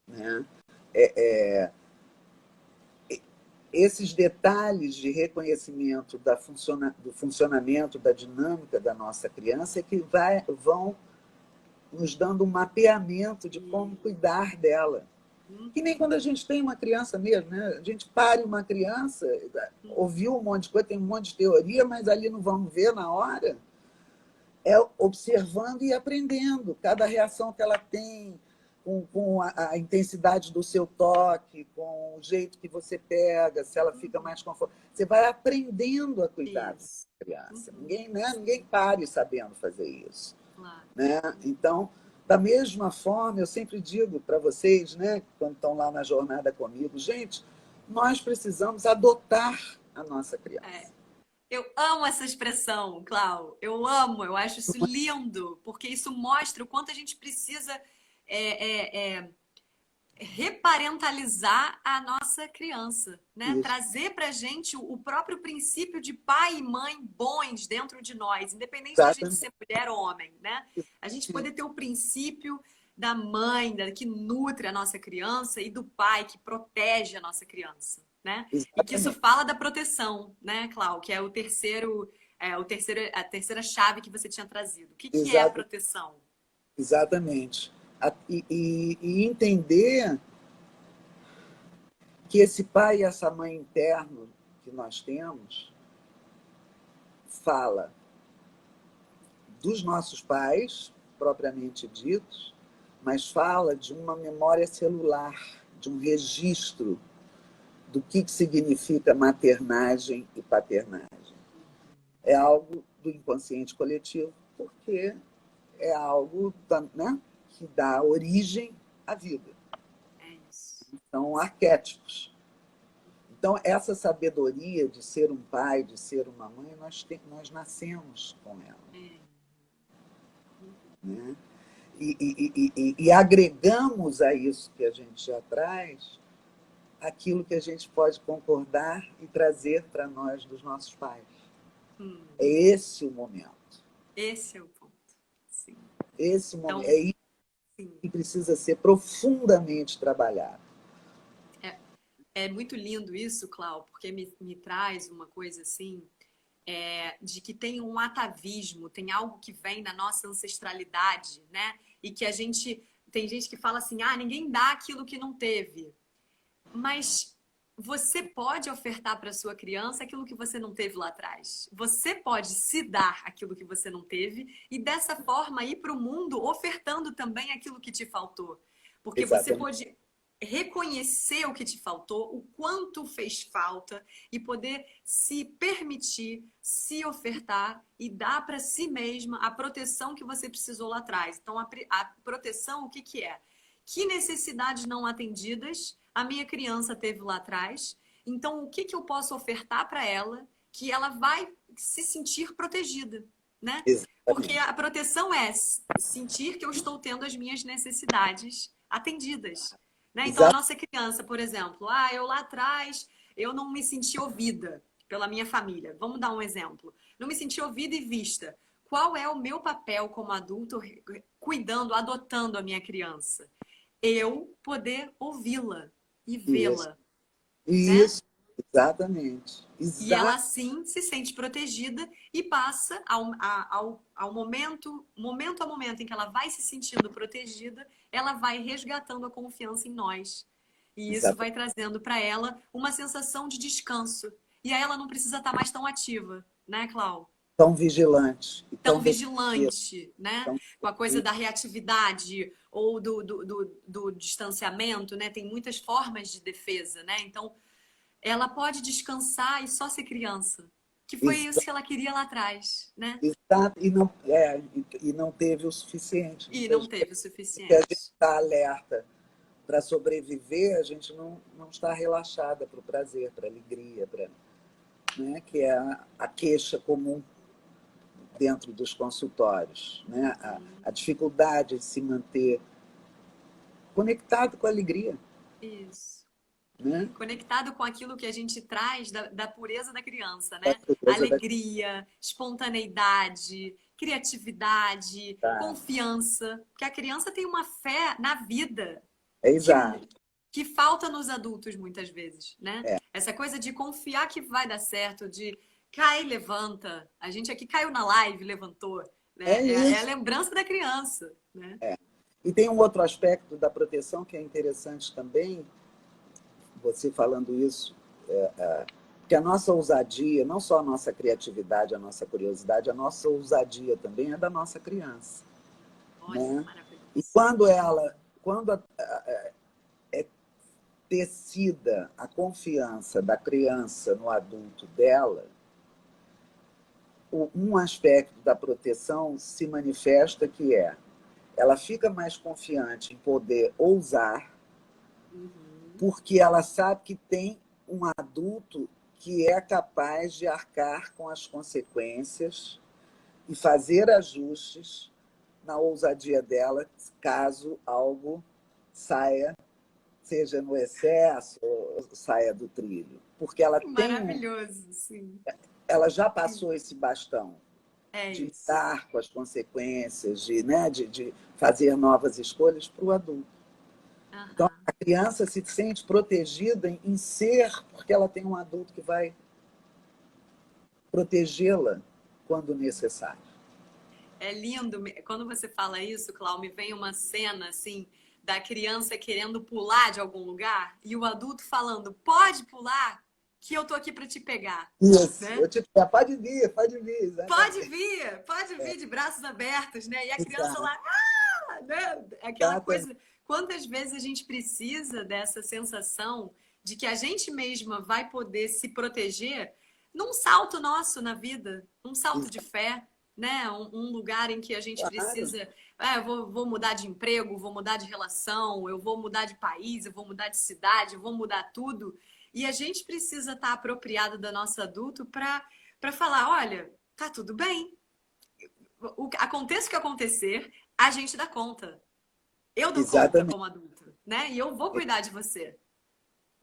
Né? Esses detalhes de reconhecimento do funcionamento, da dinâmica da nossa criança é que vão nos dando um mapeamento de como cuidar dela. Que nem quando a gente tem uma criança mesmo, né? A gente pare uma criança, ouviu um monte de coisa, tem um monte de teoria, mas ali não vamos ver na hora. É observando e aprendendo cada reação que ela tem, com a intensidade do seu toque, com o jeito que você pega, se ela fica mais confortável. Você vai aprendendo a cuidar da Isso. criança. Ninguém pare sabendo fazer isso. Claro. Né? Então, da mesma forma, eu sempre digo para vocês, né, quando estão lá na jornada comigo, gente, nós precisamos adotar a nossa criança. Eu amo essa expressão, Clau. Eu amo, eu acho isso lindo, porque isso mostra o quanto a gente precisa é, é, é, reparentalizar a nossa criança, né? Isso, Trazer pra gente o próprio princípio de pai e mãe bons dentro de nós, independente da gente exatamente. ser mulher ou homem, né? A gente poder ter o princípio da mãe, que nutre a nossa criança, e do pai, que protege a nossa criança, né? E que isso Exatamente. fala da proteção, né, Clau? Que é a terceira chave que você tinha trazido. O que que é a Exata- proteção? Exatamente. E entender que esse pai e essa mãe interno que nós temos fala dos nossos pais, propriamente ditos, mas fala de uma memória celular, de um registro do que significa maternagem e paternagem. É algo do inconsciente coletivo, porque é algo né, que dá origem à vida. É isso. São arquétipos. Então, essa sabedoria de ser um pai, de ser uma mãe, nós nascemos com ela. É. Né? E agregamos a isso que a gente já traz aquilo que a gente pode concordar e trazer para nós dos nossos pais. Hum. É esse o momento. Esse é o ponto. Sim. Esse momento Então, é isso sim, que precisa ser profundamente trabalhado. é, é muito lindo isso, Clau, porque me traz uma coisa assim, de que tem um atavismo, tem algo que vem na nossa ancestralidade, né? E que a gente. Tem gente que fala assim, ah, ninguém dá aquilo que não teve. Mas você pode ofertar para sua criança aquilo que você não teve lá atrás. Você pode se dar aquilo que você não teve e dessa forma ir para o mundo ofertando também aquilo que te faltou. Porque você Exatamente. pode reconhecer o que te faltou, o quanto fez falta e poder se permitir, se ofertar e dar para si mesma a proteção que você precisou lá atrás. Então, a proteção, o que que é? Que necessidades não atendidas a minha criança teve lá atrás? Então, o que que eu posso ofertar para ela que ela vai se sentir protegida, né? Porque Exatamente. a proteção é sentir que eu estou tendo as minhas necessidades atendidas, né? Então, a Exatamente. nossa criança, por exemplo, eu lá atrás eu não me senti ouvida pela minha família. Vamos dar um exemplo. Não me senti ouvida e vista. Qual é o meu papel como adulto cuidando, adotando a minha criança? Eu poder ouvi-la e Isso. vê-la, né? Isso. Exatamente. E ela Exatamente. assim se sente protegida e passa ao momento a momento em que ela vai se sentindo protegida, ela vai resgatando a confiança em nós. E isso vai trazendo para ela uma sensação de descanso. E aí ela não precisa estar mais tão ativa, né, Clau? Tão vigilante e Tão tão defensivo. vigilante, né? Tão Com a coisa defensivo. da reatividade ou do distanciamento, né? Tem muitas formas de defesa, né? Então, ela pode descansar e só ser criança. Que foi isso que ela queria lá atrás, né? Exato. E não teve o suficiente. E Muitas não vezes teve o que a gente suficiente. está alerta para sobreviver, a gente não está relaxada para o prazer, para a alegria, né, que é a queixa comum dentro dos consultórios. Né? A dificuldade de se manter conectado com a alegria. Isso. Né? Conectado com aquilo que a gente traz da pureza da criança, A né? pureza da Alegria, espontaneidade, criatividade, criança. confiança. Porque a criança tem uma fé na vida É que, exato. que falta nos adultos muitas vezes, né? É, Essa coisa de confiar que vai dar certo, de cai, levanta. A gente aqui caiu na live, levantou, é né? É a isso. lembrança da criança, né? E tem um outro aspecto da proteção que é interessante também, você falando isso, que a nossa ousadia, não só a nossa criatividade, a nossa curiosidade, a nossa ousadia também é da nossa criança. Olha, Né? E maravilhoso. quando é tecida a confiança da criança no adulto dela, um aspecto da proteção se manifesta que ela fica mais confiante em poder ousar, Uhum. porque ela sabe que tem um adulto que é capaz de arcar com as consequências e fazer ajustes na ousadia dela, caso algo saia seja no excesso, ou saia do trilho. Porque Maravilhoso, sim. ela já passou esse bastão É de isso. lidar com as consequências, de fazer novas escolhas para o adulto. Então, Aham. a criança se sente protegida em ser, porque ela tem um adulto que vai protegê-la quando necessário. É lindo. Quando você fala isso, Cláudio, me vem uma cena assim da criança querendo pular de algum lugar e o adulto falando: "Pode pular, que eu tô aqui para te pegar", Isso, né? pode vir, exatamente. Pode vir de braços abertos, né? E a criança Exato, lá, né? Aquela exatamente. coisa. Quantas vezes a gente precisa dessa sensação de que a gente mesma vai poder se proteger num salto nosso na vida, um salto de fé, né? Um lugar em que a gente Claro, precisa. Eu vou mudar de emprego, vou mudar de relação, eu vou mudar de país, eu vou mudar de cidade, eu vou mudar tudo. E a gente precisa estar apropriado da nossa adulto para falar, olha, tá tudo bem. Aconteça o que acontecer, a gente dá conta. Eu dou conta exatamente. como adulto, né? E eu vou cuidar de você.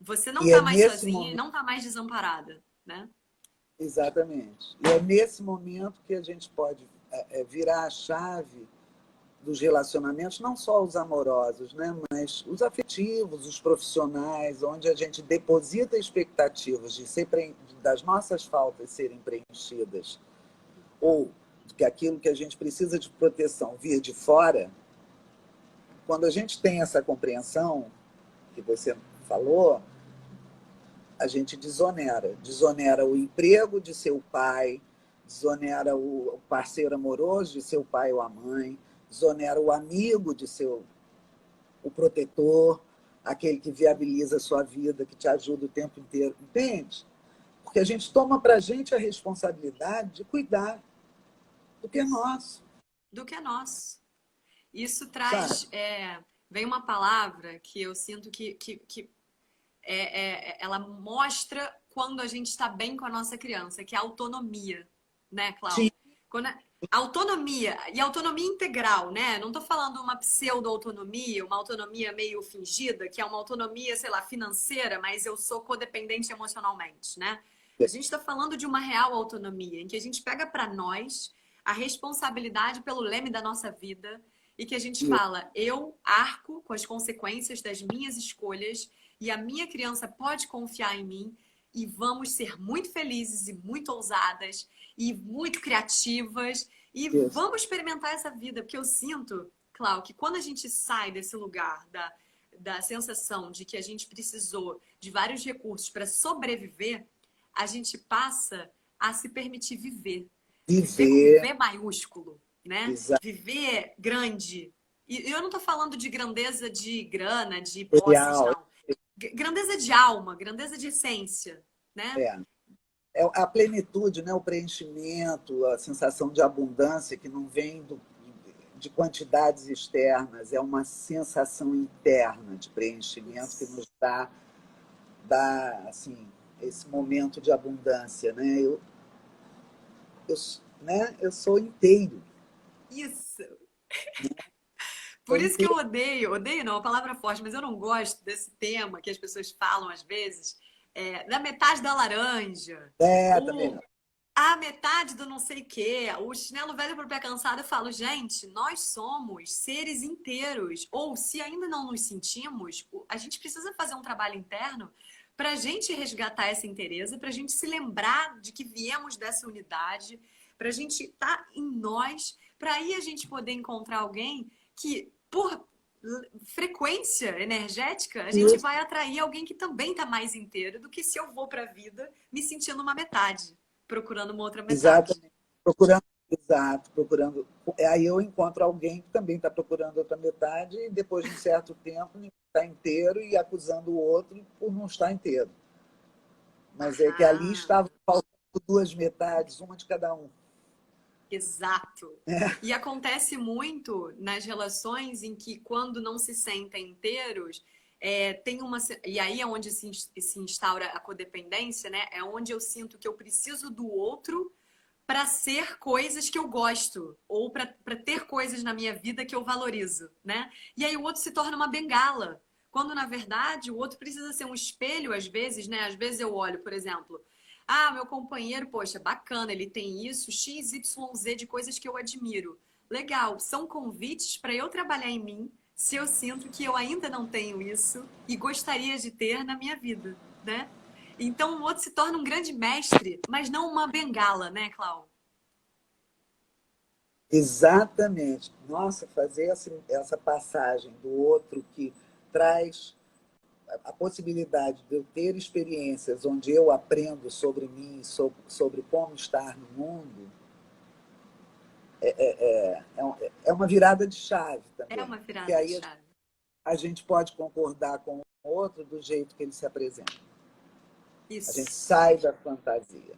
Você não E é tá mais nesse sozinha e momento, não tá mais desamparada, né? exatamente. E é nesse momento que a gente pode virar a chave dos relacionamentos, não só os amorosos, né, mas os afetivos, os profissionais, onde a gente deposita expectativas das nossas faltas serem preenchidas, ou que aquilo que a gente precisa de proteção vir de fora. Quando a gente tem essa compreensão que você falou, a gente desonera o emprego de seu pai, desonera o parceiro amoroso de seu pai ou a mãe, desonera o amigo de seu o protetor, aquele que viabiliza a sua vida, que te ajuda o tempo inteiro, entende? Porque a gente toma para a gente a responsabilidade de cuidar do que é nosso, Do que é nosso. Isso sabe? traz. Vem uma palavra que eu sinto que ela mostra quando a gente está bem com a nossa criança, que é a autonomia, né, Sim, Clau? Quando autonomia, e autonomia integral, né? Não estou falando uma pseudo-autonomia, uma autonomia meio fingida, que é uma autonomia, sei lá, financeira, mas eu sou codependente emocionalmente, né? A gente está falando de uma real autonomia, em que a gente pega para nós a responsabilidade pelo leme da nossa vida e que a gente fala, eu arco com as consequências das minhas escolhas e a minha criança pode confiar em mim e vamos ser muito felizes e muito ousadas e muito criativas e isso, vamos experimentar essa vida, porque eu sinto, Clau, que quando a gente sai desse lugar da sensação de que a gente precisou de vários recursos para sobreviver, a gente passa a se permitir viver. Viver com viver, V maiúsculo, né? Viver grande. E eu não estou falando de grandeza de grana, de posses, exato, não. Grandeza de alma, grandeza de essência, né? é. É a plenitude, né? O preenchimento, a sensação de abundância que não vem de quantidades externas, é uma sensação interna de preenchimento que Isso. nos dá assim, esse momento de abundância. Né? Eu, eu sou inteiro. Isso. Sou Por isso que eu inteiro. odeio não, a palavra forte, mas eu não gosto desse tema que as pessoas falam às vezes, da metade da laranja, Também ou não. a metade do não sei o quê, o chinelo velho pro pé cansado. Eu falo, gente, nós somos seres inteiros. Ou se ainda não nos sentimos, a gente precisa fazer um trabalho interno para a gente resgatar essa inteireza, para a gente se lembrar de que viemos dessa unidade, para a gente estar em nós, para aí a gente poder encontrar alguém que, por frequência energética, a gente Isso, vai atrair alguém que também está mais inteiro do que se eu vou para a vida me sentindo uma metade procurando uma outra metade. exatamente. Procurando, exato, procurando. Aí eu encontro alguém que também está procurando outra metade e depois de um certo tempo ninguém está inteiro e acusando o outro por não estar inteiro. Mas é que ali Aham, estavam faltando duas metades, uma de cada um. exato. E acontece muito nas relações em que, quando não se sentem inteiros, tem uma. E aí é onde se instaura a codependência, né? É onde eu sinto que eu preciso do outro para ser coisas que eu gosto ou para ter coisas na minha vida que eu valorizo, né? E aí o outro se torna uma bengala, quando na verdade o outro precisa ser um espelho às vezes, né? Às vezes eu olho, por exemplo, meu companheiro, poxa, bacana, ele tem isso, X, Y, Z de coisas que eu admiro. Legal, são convites para eu trabalhar em mim, se eu sinto que eu ainda não tenho isso e gostaria de ter na minha vida, né? Então o outro se torna um grande mestre, mas não uma bengala, né, Clau? Exatamente. Nossa, fazer essa passagem do outro que traz a possibilidade de eu ter experiências onde eu aprendo sobre mim, sobre como estar no mundo, é uma virada de chave É também. uma Porque virada de aí chave. a gente pode concordar com o outro do jeito que ele se apresenta. A gente Isso, sai da fantasia,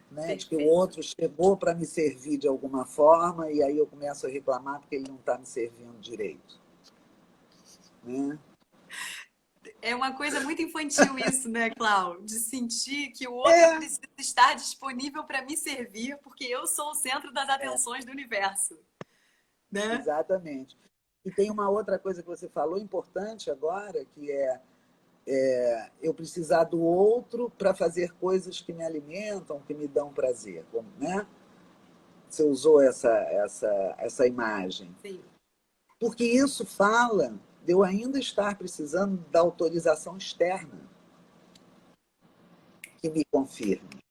né? De que o perfeito. outro chegou para me servir de alguma forma e aí eu começo a reclamar porque ele não está me servindo direito. Né? É uma coisa muito infantil isso, né, Clau? De sentir que o outro É, precisa estar disponível para me servir, porque eu sou o centro das atenções do universo, né? exatamente. E tem uma outra coisa que você falou importante agora, que eu precisar do outro para fazer coisas que me alimentam, que me dão prazer. Né? Você usou essa imagem. Sim. Porque isso fala de eu ainda estar precisando da autorização externa que me confirme.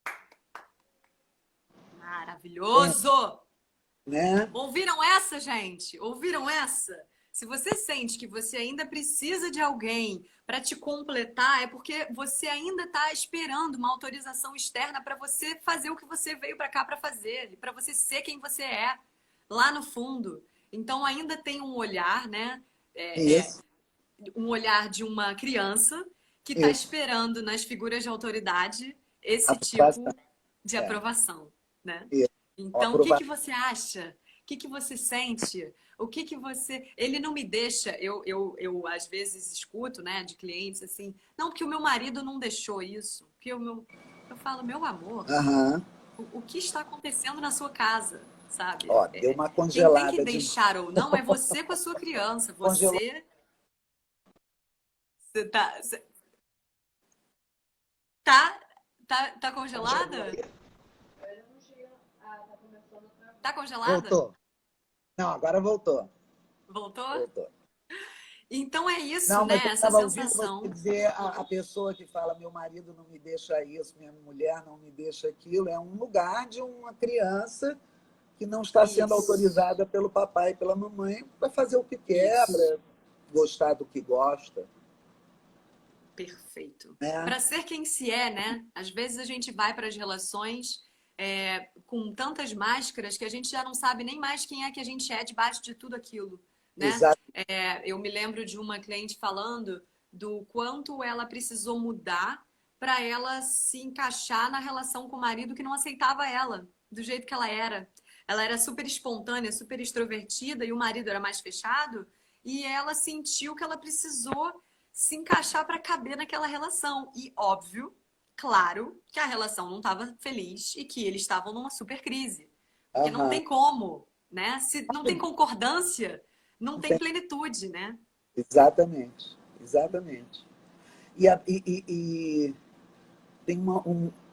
Maravilhoso! Né? Ouviram essa, gente? Ouviram essa? Se você sente que você ainda precisa de alguém para te completar, é porque você ainda está esperando uma autorização externa para você fazer o que você veio para cá para fazer, para você ser quem você é, lá no fundo. Então ainda tem um olhar, né? Isso, Um olhar de uma criança que está isso. esperando nas figuras de autoridade esse Aprovação. tipo de É, aprovação, né? isso. Então, o que que Aprovação. você acha? O que que você sente? O que que você... Ele não me deixa... Eu às vezes escuto, né, de clientes assim, não, porque o meu marido não deixou isso. Porque o meu... Eu falo, meu amor, Aham. o que está acontecendo na sua casa, sabe? Ó, deu uma Quem tem que congelada de deixar ou não é você com a sua criança. congelou. Você tá, tá congelada? Tá congelada? Voltou. Não, agora voltou. Voltou? Voltou. Então é isso, Não, mas né? eu Essa estava ouvindo você sensação. dizer a pessoa que fala meu marido não me deixa isso, minha mulher não me deixa aquilo, é um lugar de uma criança que não está sendo Isso, autorizada pelo papai e pela mamãe para fazer o que quer, isso. para gostar do que gosta. Perfeito. Né? Para ser quem se é, né? Às vezes a gente vai para as relações com tantas máscaras que a gente já não sabe nem mais quem é que a gente é debaixo de tudo aquilo, né? Exato. Eu me lembro de uma cliente falando do quanto ela precisou mudar para ela se encaixar na relação com o marido que não aceitava ela do jeito que ela era. Ela era super espontânea, super extrovertida e o marido era mais fechado e ela sentiu que ela precisou se encaixar para caber naquela relação. E óbvio, claro, que a relação não estava feliz e que eles estavam numa super crise. Porque não Aham. tem como, né? Se não tem concordância, não tem plenitude, né? Exatamente. Exatamente. E tem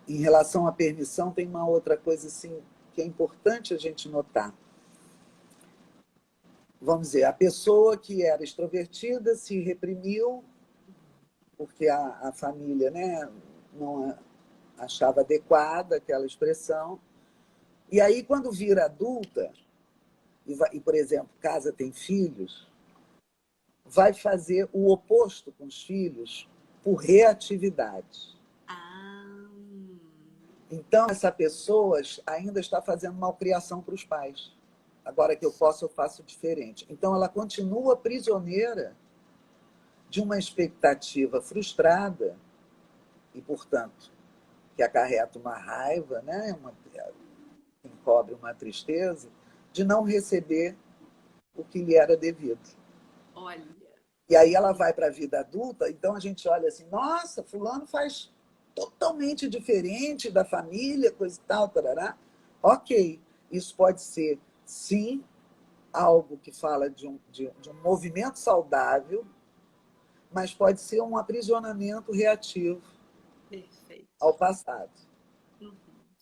em relação à permissão, tem uma outra coisa assim, que é importante a gente notar. Vamos dizer, a pessoa que era extrovertida se reprimiu porque a família, né, não achava adequada aquela expressão. E aí, quando vira adulta, por exemplo, casa tem filhos, vai fazer o oposto com os filhos por reatividade. Ah, Então, essa pessoa ainda está fazendo malcriação para os pais. Agora que eu posso, eu faço diferente. Então, ela continua prisioneira de uma expectativa frustrada e, portanto, que acarreta uma raiva, né? Encobre uma tristeza, de não receber o que lhe era devido. olha, E aí ela vai para a vida adulta, então a gente olha assim, nossa, fulano faz totalmente diferente da família, coisa e tal, tarará. Ok, isso pode ser, sim, algo que fala de um movimento saudável, mas pode ser um aprisionamento reativo Perfeito. ao passado. Uhum.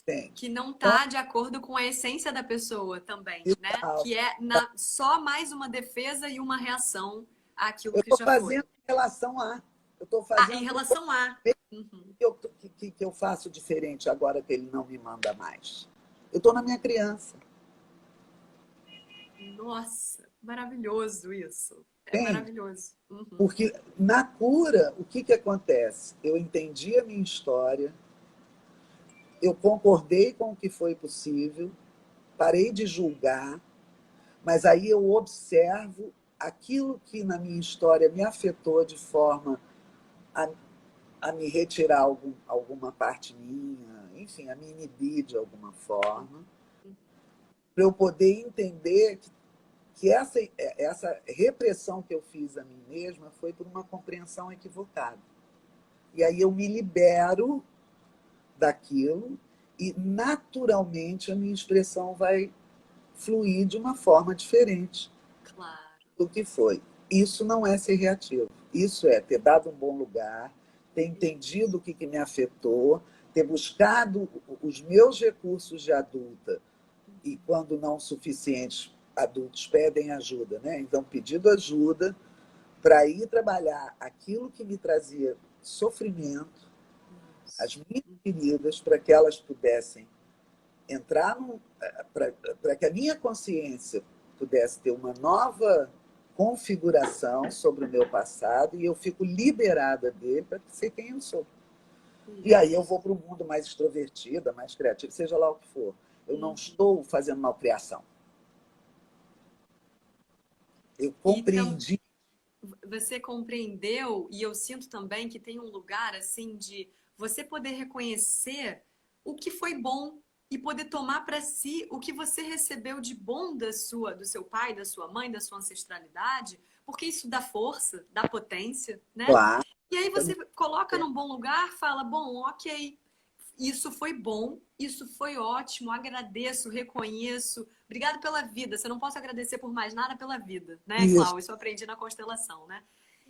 Tem. Que não Então, está de acordo com a essência da pessoa também, né? exato. Que é só mais uma defesa e uma reação àquilo Eu que estou já fazendo foi. em relação a. Eu estou Ah, em fazendo o relação a. Uhum. que eu faço diferente agora que ele não me manda mais. Eu estou na minha criança. Nossa, maravilhoso isso. É Entende? maravilhoso. Uhum. Porque na cura, o que acontece? Eu entendi a minha história, eu concordei com o que foi possível, parei de julgar, mas aí eu observo aquilo que na minha história me afetou de forma a, a me retirar alguma parte minha, enfim, a me inibir de alguma forma, para eu poder entender que essa repressão que eu fiz a mim mesma foi por uma compreensão equivocada. E aí eu me libero daquilo e, naturalmente, a minha expressão vai fluir de uma forma diferente Claro. do que foi. Isso não é ser reativo. Isso é ter dado um bom lugar, ter entendido o que me afetou, ter buscado os meus recursos de adulta e, quando não suficientes, adultos pedem ajuda, né? Então, pedindo ajuda para ir trabalhar aquilo que me trazia sofrimento, as Isso. minhas feridas, para que elas pudessem entrar para que a minha consciência pudesse ter uma nova configuração sobre o meu passado e eu fico liberada dele para ser quem eu sou. E aí eu vou para o mundo mais extrovertida, mais criativa, seja lá o que for. Eu não estou fazendo malcriação. Eu Então, compreendi. você compreendeu, e eu sinto também que tem um lugar assim de você poder reconhecer o que foi bom e poder tomar para si o que você recebeu de bom do seu pai, da sua mãe, da sua ancestralidade, porque isso dá força, dá potência, né? Claro. E aí você coloca num bom lugar, fala, bom, ok, isso foi bom, isso foi ótimo, agradeço, reconheço. Obrigado pela vida. Você não posso agradecer por mais nada pela vida, né, Isso, Clau? Isso eu aprendi na constelação, né?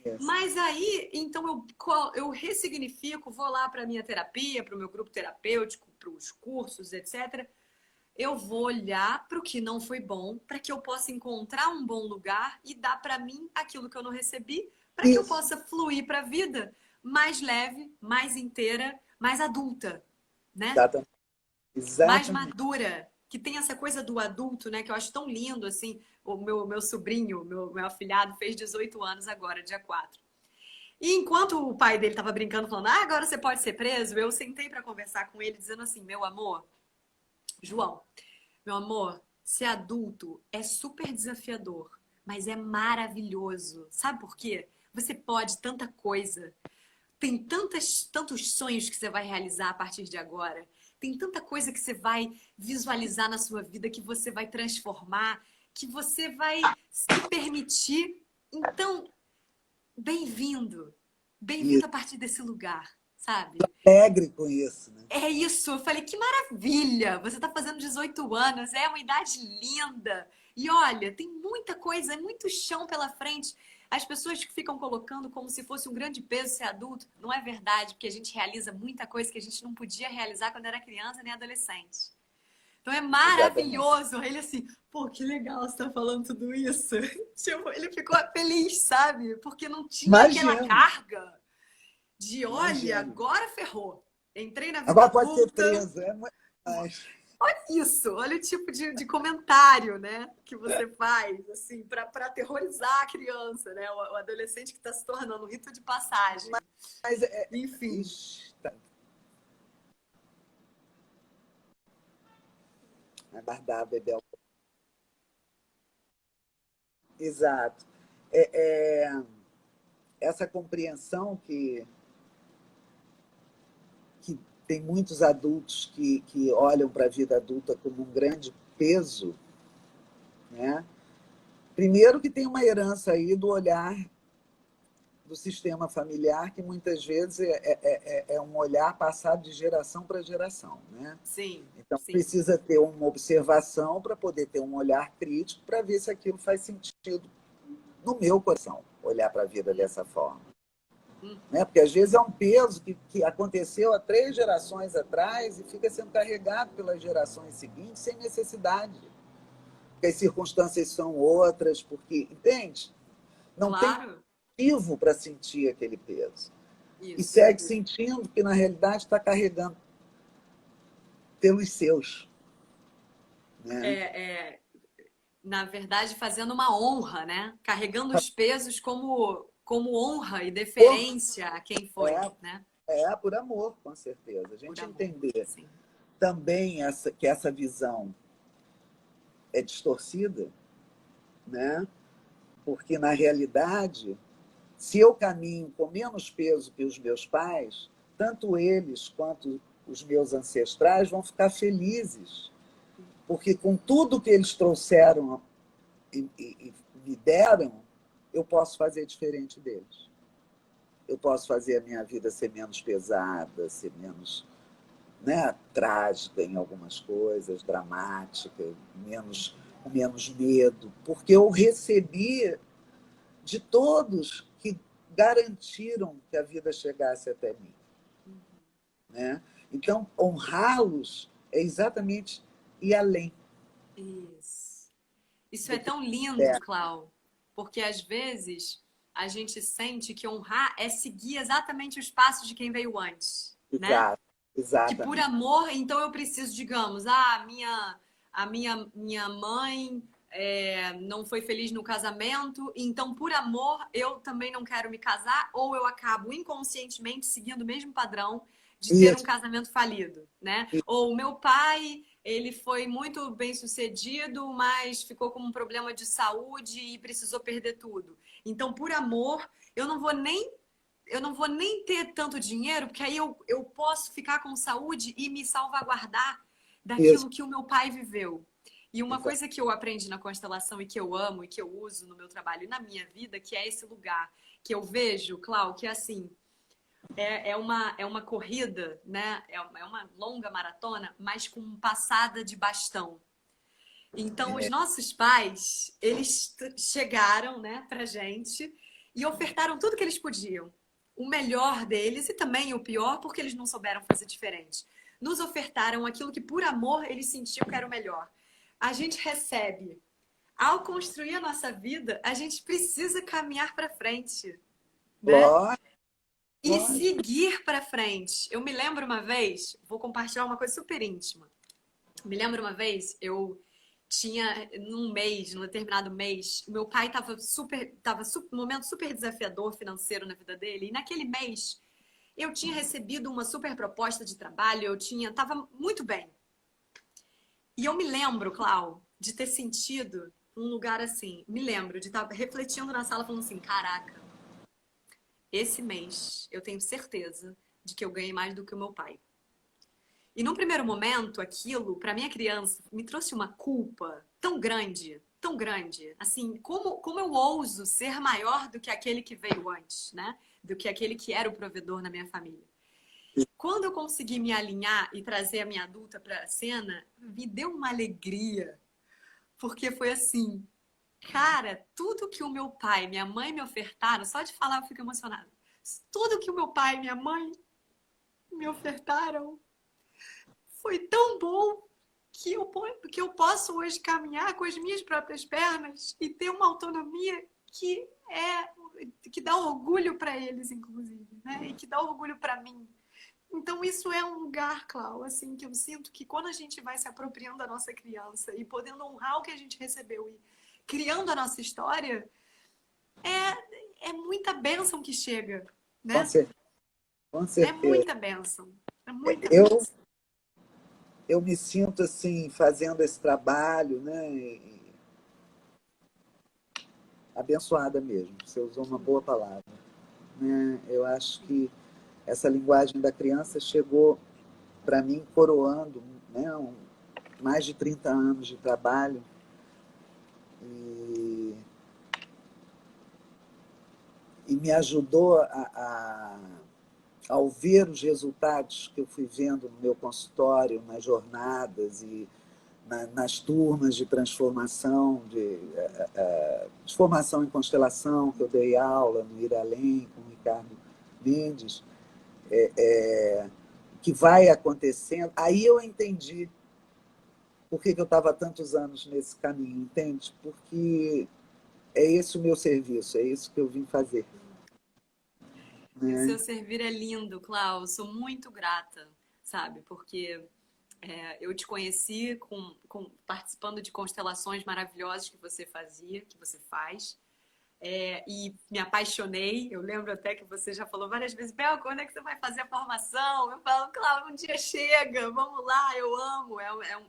isso. Mas aí, então eu ressignifico, vou lá para a minha terapia, para o meu grupo terapêutico, para os cursos, etc. Eu vou olhar para o que não foi bom, para que eu possa encontrar um bom lugar e dar para mim aquilo que eu não recebi, para que eu Isso. possa fluir para a vida mais leve, mais inteira, mais adulta, né? Exatamente. Mais Exatamente. madura, que tem essa coisa do adulto, né? Que eu acho tão lindo, assim. O meu sobrinho, meu afilhado, fez 18 anos agora, dia 4. E enquanto o pai dele estava brincando, falando, ah, agora você pode ser preso, eu sentei para conversar com ele, dizendo assim, meu amor, João, meu amor, ser adulto é super desafiador, mas é maravilhoso. Sabe por quê? Você pode tanta coisa. Tem tantos sonhos que você vai realizar a partir de agora. Tem tanta coisa que você vai visualizar na sua vida, que você vai transformar, que você vai se permitir. Então, bem-vindo. E Bem-vindo a partir desse lugar, sabe? alegre com isso, né? É isso. Eu falei, que maravilha! Você está fazendo 18 anos, é uma idade linda. E olha, tem muita coisa, muito chão pela frente. As pessoas que ficam colocando como se fosse um grande peso ser adulto, não é verdade, porque a gente realiza muita coisa que a gente não podia realizar quando era criança nem adolescente. Então é Exatamente. maravilhoso. Ele assim, pô, que legal você tá falando tudo isso. Tipo, ele ficou feliz, sabe? Porque não tinha aquela Imagino, carga de, olha, imagino. agora ferrou. Entrei na vida Agora pode ser adulta. preso. Mas, Olha isso, olha o tipo de comentário, né, que você faz, assim, para aterrorizar a criança, né, o adolescente que está se tornando um rito de passagem. mas Enfim. ixi, tá. Vai guardar, Bebel. Exato. Essa compreensão que tem muitos adultos que olham para a vida adulta como um grande peso, né? Primeiro que tem uma herança aí do olhar do sistema familiar, que muitas vezes é um olhar passado de geração para geração, né? Sim, Então, sim. precisa ter uma observação para poder ter um olhar crítico para ver se aquilo faz sentido no meu coração, olhar para a vida dessa forma. né? Porque às vezes é um peso que aconteceu há 3 gerações atrás e fica sendo carregado pelas gerações seguintes sem necessidade. Porque as circunstâncias são outras, porque, entende? Não tem Claro. motivo para sentir aquele peso. E Isso. segue sentindo que, na realidade, está carregando pelos seus. Né? Na verdade, fazendo uma honra, né? Carregando os pesos como honra e deferência a quem foi, né? Por amor, com certeza. A Por gente amor, entender sim. também que essa visão é distorcida, né? Porque, na realidade, se eu caminho com menos peso que os meus pais, tanto eles quanto os meus ancestrais vão ficar felizes, porque com tudo que eles trouxeram e me deram, eu posso fazer diferente deles. Eu posso fazer a minha vida ser menos pesada, ser menos, né, trágica em algumas coisas, dramática, com menos medo, porque eu recebi de todos que garantiram que a vida chegasse até mim. Né? Então, honrá-los é exatamente ir além. Isso. Isso é Do que tão lindo, é. Clau, porque às vezes a gente sente que honrar é seguir exatamente os passos de quem veio antes, né? Exato, Que por exatamente. amor, então eu preciso, digamos, minha mãe não foi feliz no casamento, então por amor eu também não quero me casar, ou eu acabo inconscientemente seguindo o mesmo padrão de ter um Isso, casamento falido, né? isso, Ou o meu pai, ele foi muito bem sucedido, mas ficou com um problema de saúde e precisou perder tudo. Então, por amor, eu não vou nem ter tanto dinheiro, porque aí eu posso ficar com saúde e me salvaguardar isso, daquilo que o meu pai viveu. E uma exato. coisa que eu aprendi na constelação e que eu amo e que eu uso no meu trabalho e na minha vida, que é esse lugar que eu vejo, Clau, que é assim, é uma corrida, né? É uma longa maratona, mas com passada de bastão. Então, os nossos pais, eles chegaram, né, pra gente e ofertaram tudo que eles podiam. O melhor deles e também o pior, porque eles não souberam fazer diferente. Nos ofertaram aquilo que, por amor, eles sentiam que era o melhor. A gente recebe. Ao construir a nossa vida, a gente precisa caminhar para frente, né? Lógico, E lógico. seguir para frente. Eu me lembro uma vez, vou compartilhar uma coisa super íntima. Me lembro uma vez, eu tinha num determinado mês, meu pai estava um momento super desafiador financeiro na vida dele, e naquele mês eu tinha recebido uma super proposta de trabalho, tava muito bem. E eu me lembro, Clau, de ter sentido um lugar assim, me lembro de estar refletindo na sala falando assim, caraca, esse mês eu tenho certeza de que eu ganhei mais do que o meu pai. E num primeiro momento, aquilo, para minha criança, me trouxe uma culpa tão grande. Assim, como eu ouso ser maior do que aquele que veio antes, né? Do que aquele que era o provedor na minha família. Quando eu consegui me alinhar e trazer a minha adulta para a cena, me deu uma alegria. Porque foi assim, cara, tudo que o meu pai e minha mãe me ofertaram, só de falar eu fico emocionada. Tudo que o meu pai e minha mãe me ofertaram foi tão bom que eu posso hoje caminhar com as minhas próprias pernas e ter uma autonomia que dá orgulho para eles, inclusive, né? E que dá orgulho para mim. Então isso é um lugar, Clau, assim, que eu sinto que quando a gente vai se apropriando da nossa criança e podendo honrar o que a gente recebeu e criando a nossa história, é muita bênção que chega, Com né? certeza. Com É certeza. muita bênção. É muita Eu, bênção. eu me sinto assim, fazendo esse trabalho, né? Abençoada mesmo. Você usou uma boa palavra. Né? Eu acho que essa linguagem da criança chegou para mim coroando, né? Mais de 30 anos de trabalho. E, e me ajudou ao ver os resultados que eu fui vendo no meu consultório, nas jornadas e nas turmas de transformação, de formação em constelação, que eu dei aula no Ir Além com o Ricardo Mendes, que vai acontecendo. Aí eu entendi por que eu estava há tantos anos nesse caminho, entende? Porque é esse o meu serviço, é isso que eu vim fazer. E o seu Né? servir é lindo, Clau. Eu sou muito grata, sabe? Porque eu te conheci participando de constelações maravilhosas que você fazia, que você faz. E me apaixonei. Eu lembro até que você já falou várias vezes, Bel, quando é que você vai fazer a formação? Eu falo, claro, um dia chega, vamos lá, eu amo.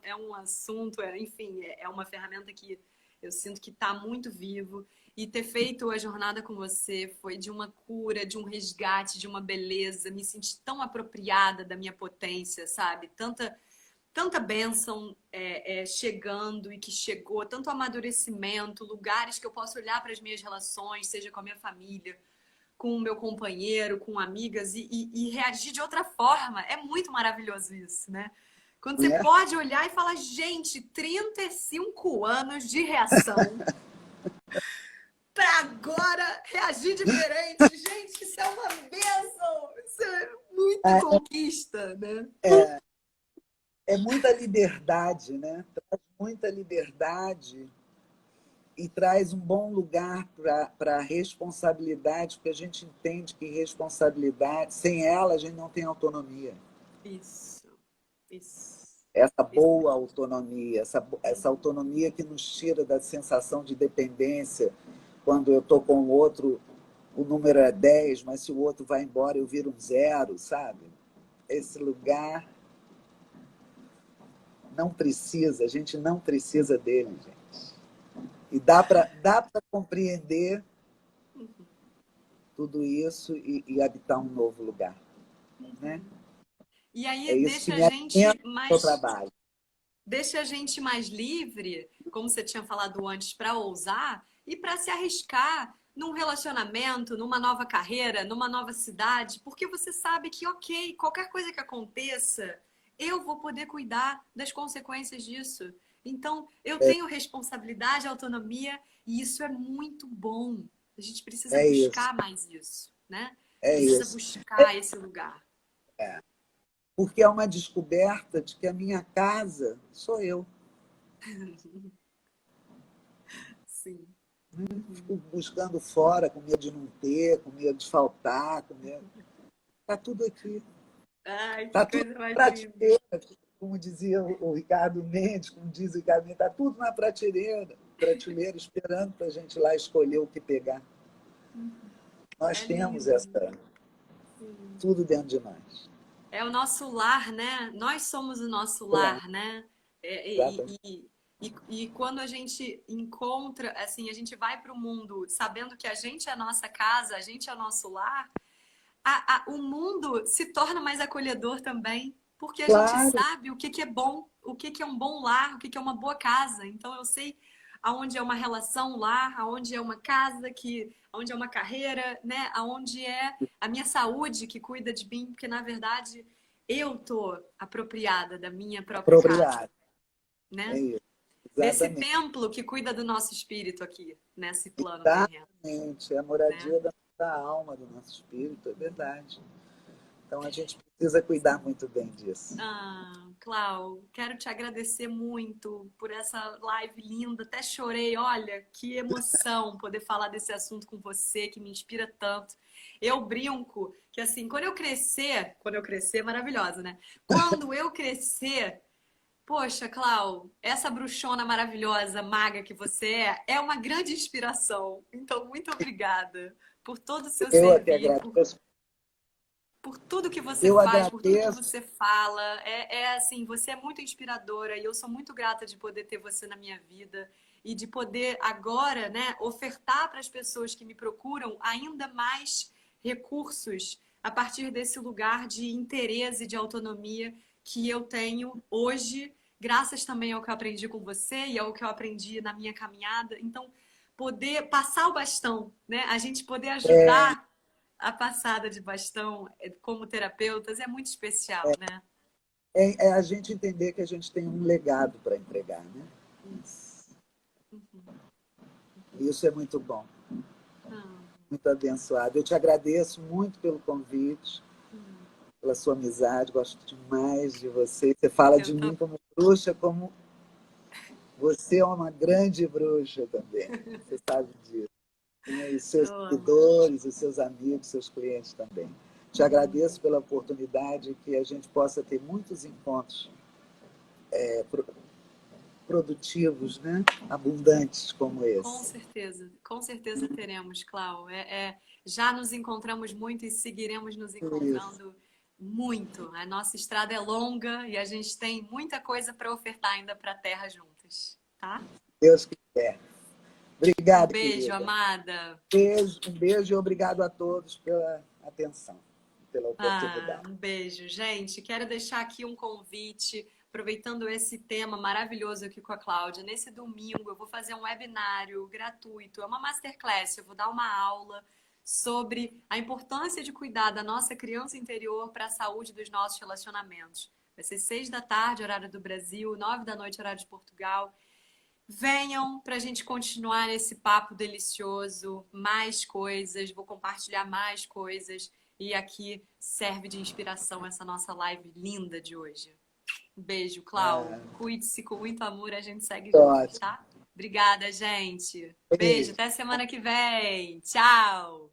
É um assunto, enfim, é uma ferramenta que eu sinto que está muito vivo. E ter feito a jornada com você foi de uma cura, de um resgate, de uma beleza. Me senti tão apropriada da minha potência, sabe? Tanta bênção chegando e que chegou, tanto amadurecimento, lugares que eu posso olhar para as minhas relações, seja com a minha família, com o meu companheiro, com amigas, e reagir de outra forma. É muito maravilhoso isso, né? Quando você Né? pode olhar e falar, gente, 35 anos de reação para agora reagir diferente. Gente, isso é uma bênção! Isso é muita conquista, né? É muita liberdade, né? Traz muita liberdade e traz um bom lugar para a responsabilidade, porque a gente entende que responsabilidade, sem ela, a gente não tem autonomia. Isso, isso. Essa Isso. boa autonomia, essa autonomia que nos tira da sensação de dependência, quando eu estou com o outro, o número é 10, mas se o outro vai embora, eu viro um zero, sabe? Esse lugar não precisa, a gente não precisa dele, gente. E dá para compreender tudo isso e habitar um novo lugar. Né? E É aí isso que me alimenta no trabalho. deixa a gente mais livre, como você tinha falado antes, para ousar e para se arriscar num relacionamento, numa nova carreira, numa nova cidade, porque você sabe que, ok, qualquer coisa que aconteça, eu vou poder cuidar das consequências disso. Então, eu tenho responsabilidade, autonomia, e isso é muito bom. A gente precisa É isso, buscar mais isso, né? é Precisa isso. buscar esse lugar. Porque é uma descoberta de que a minha casa sou eu. Sim. Fico buscando fora, com medo de não ter, com medo de faltar, com medo. Está tudo aqui. Ai, que Está tudo coisa na mais linda. prateleira, como dizia o Ricardo Mendes, como diz o Ricardo Mendes, está tudo na prateleira, esperando para a gente ir lá escolher o que pegar. Nós É temos lindo. essa, Sim. tudo dentro de nós. É o nosso lar, né? Nós somos o nosso Claro, lar, né? É, exatamente. e quando a gente encontra, assim, a gente vai para o mundo sabendo que a gente é a nossa casa, a gente é o nosso lar, o mundo se torna mais acolhedor também, porque a gente Claro, sabe o que que é bom, o que que é um bom lar, o que que é uma boa casa. Então eu sei aonde é uma relação lar, aonde é uma casa aonde é uma carreira, né? Aonde é a minha saúde que cuida de mim, porque na verdade eu tô apropriada da minha própria casa, apropriado. É né? isso, Desse exatamente. templo que cuida do nosso espírito aqui, nesse plano terreno, Exatamente. É a né? moradia da nossa alma, do nosso espírito, é verdade. Então a gente precisa cuidar muito bem disso. Ah, Clau, quero te agradecer muito por essa live linda. Até chorei. Olha, que emoção poder falar desse assunto com você, que me inspira tanto. Eu brinco que assim, quando eu crescer, maravilhosa, né? Quando eu crescer, poxa, Clau, essa bruxona maravilhosa, maga que você é uma grande inspiração. Então, muito obrigada por todo o seu Eu é que servir, agradeço. por tudo que você Eu faz, por tudo que agradeço. você fala. Assim, você é muito inspiradora e eu sou muito grata de poder ter você na minha vida e de poder agora, né, ofertar para as pessoas que me procuram ainda mais recursos a partir desse lugar de interesse e de autonomia que eu tenho hoje, graças também ao que eu aprendi com você e ao que eu aprendi na minha caminhada. Então, poder passar o bastão, né? A gente poder ajudar a passada de bastão como terapeutas é muito especial, né? É a gente entender que a gente tem um legado para entregar. Né? Isso. Uhum. Isso é muito bom. Ah. muito abençoada. Eu te agradeço muito pelo convite, pela sua amizade, gosto demais de você. Você fala Eu de mim também. como bruxa, como você é uma grande bruxa também. Você sabe disso. E os seus Eu amo. seguidores, os seus amigos, seus clientes também. Te agradeço pela oportunidade que a gente possa ter muitos encontros produtivos, né? Abundantes como esse. Com certeza teremos, Clau. Já nos encontramos muito e seguiremos nos Isso, encontrando muito. A nossa estrada é longa e a gente tem muita coisa para ofertar ainda para a Terra juntas, tá? Deus quiser. Um Obrigado, beijo, querida. amada. Um beijo e obrigado a todos pela atenção, pela Ah, oportunidade. um beijo. Gente, quero deixar aqui um convite, aproveitando esse tema maravilhoso aqui com a Cláudia. Nesse domingo eu vou fazer um webinário gratuito, é uma masterclass, eu vou dar uma aula sobre a importância de cuidar da nossa criança interior para a saúde dos nossos relacionamentos. Vai ser 6 da tarde, horário do Brasil, 9 da noite, horário de Portugal. Venham para a gente continuar esse papo delicioso, mais coisas, vou compartilhar mais coisas e aqui serve de inspiração essa nossa live linda de hoje. Um beijo, Clau. Ah, Cuide-se com muito amor, a gente segue juntas, ótimo. tá? Obrigada, gente. Beijo, Beijo. até semana que vem. Tchau.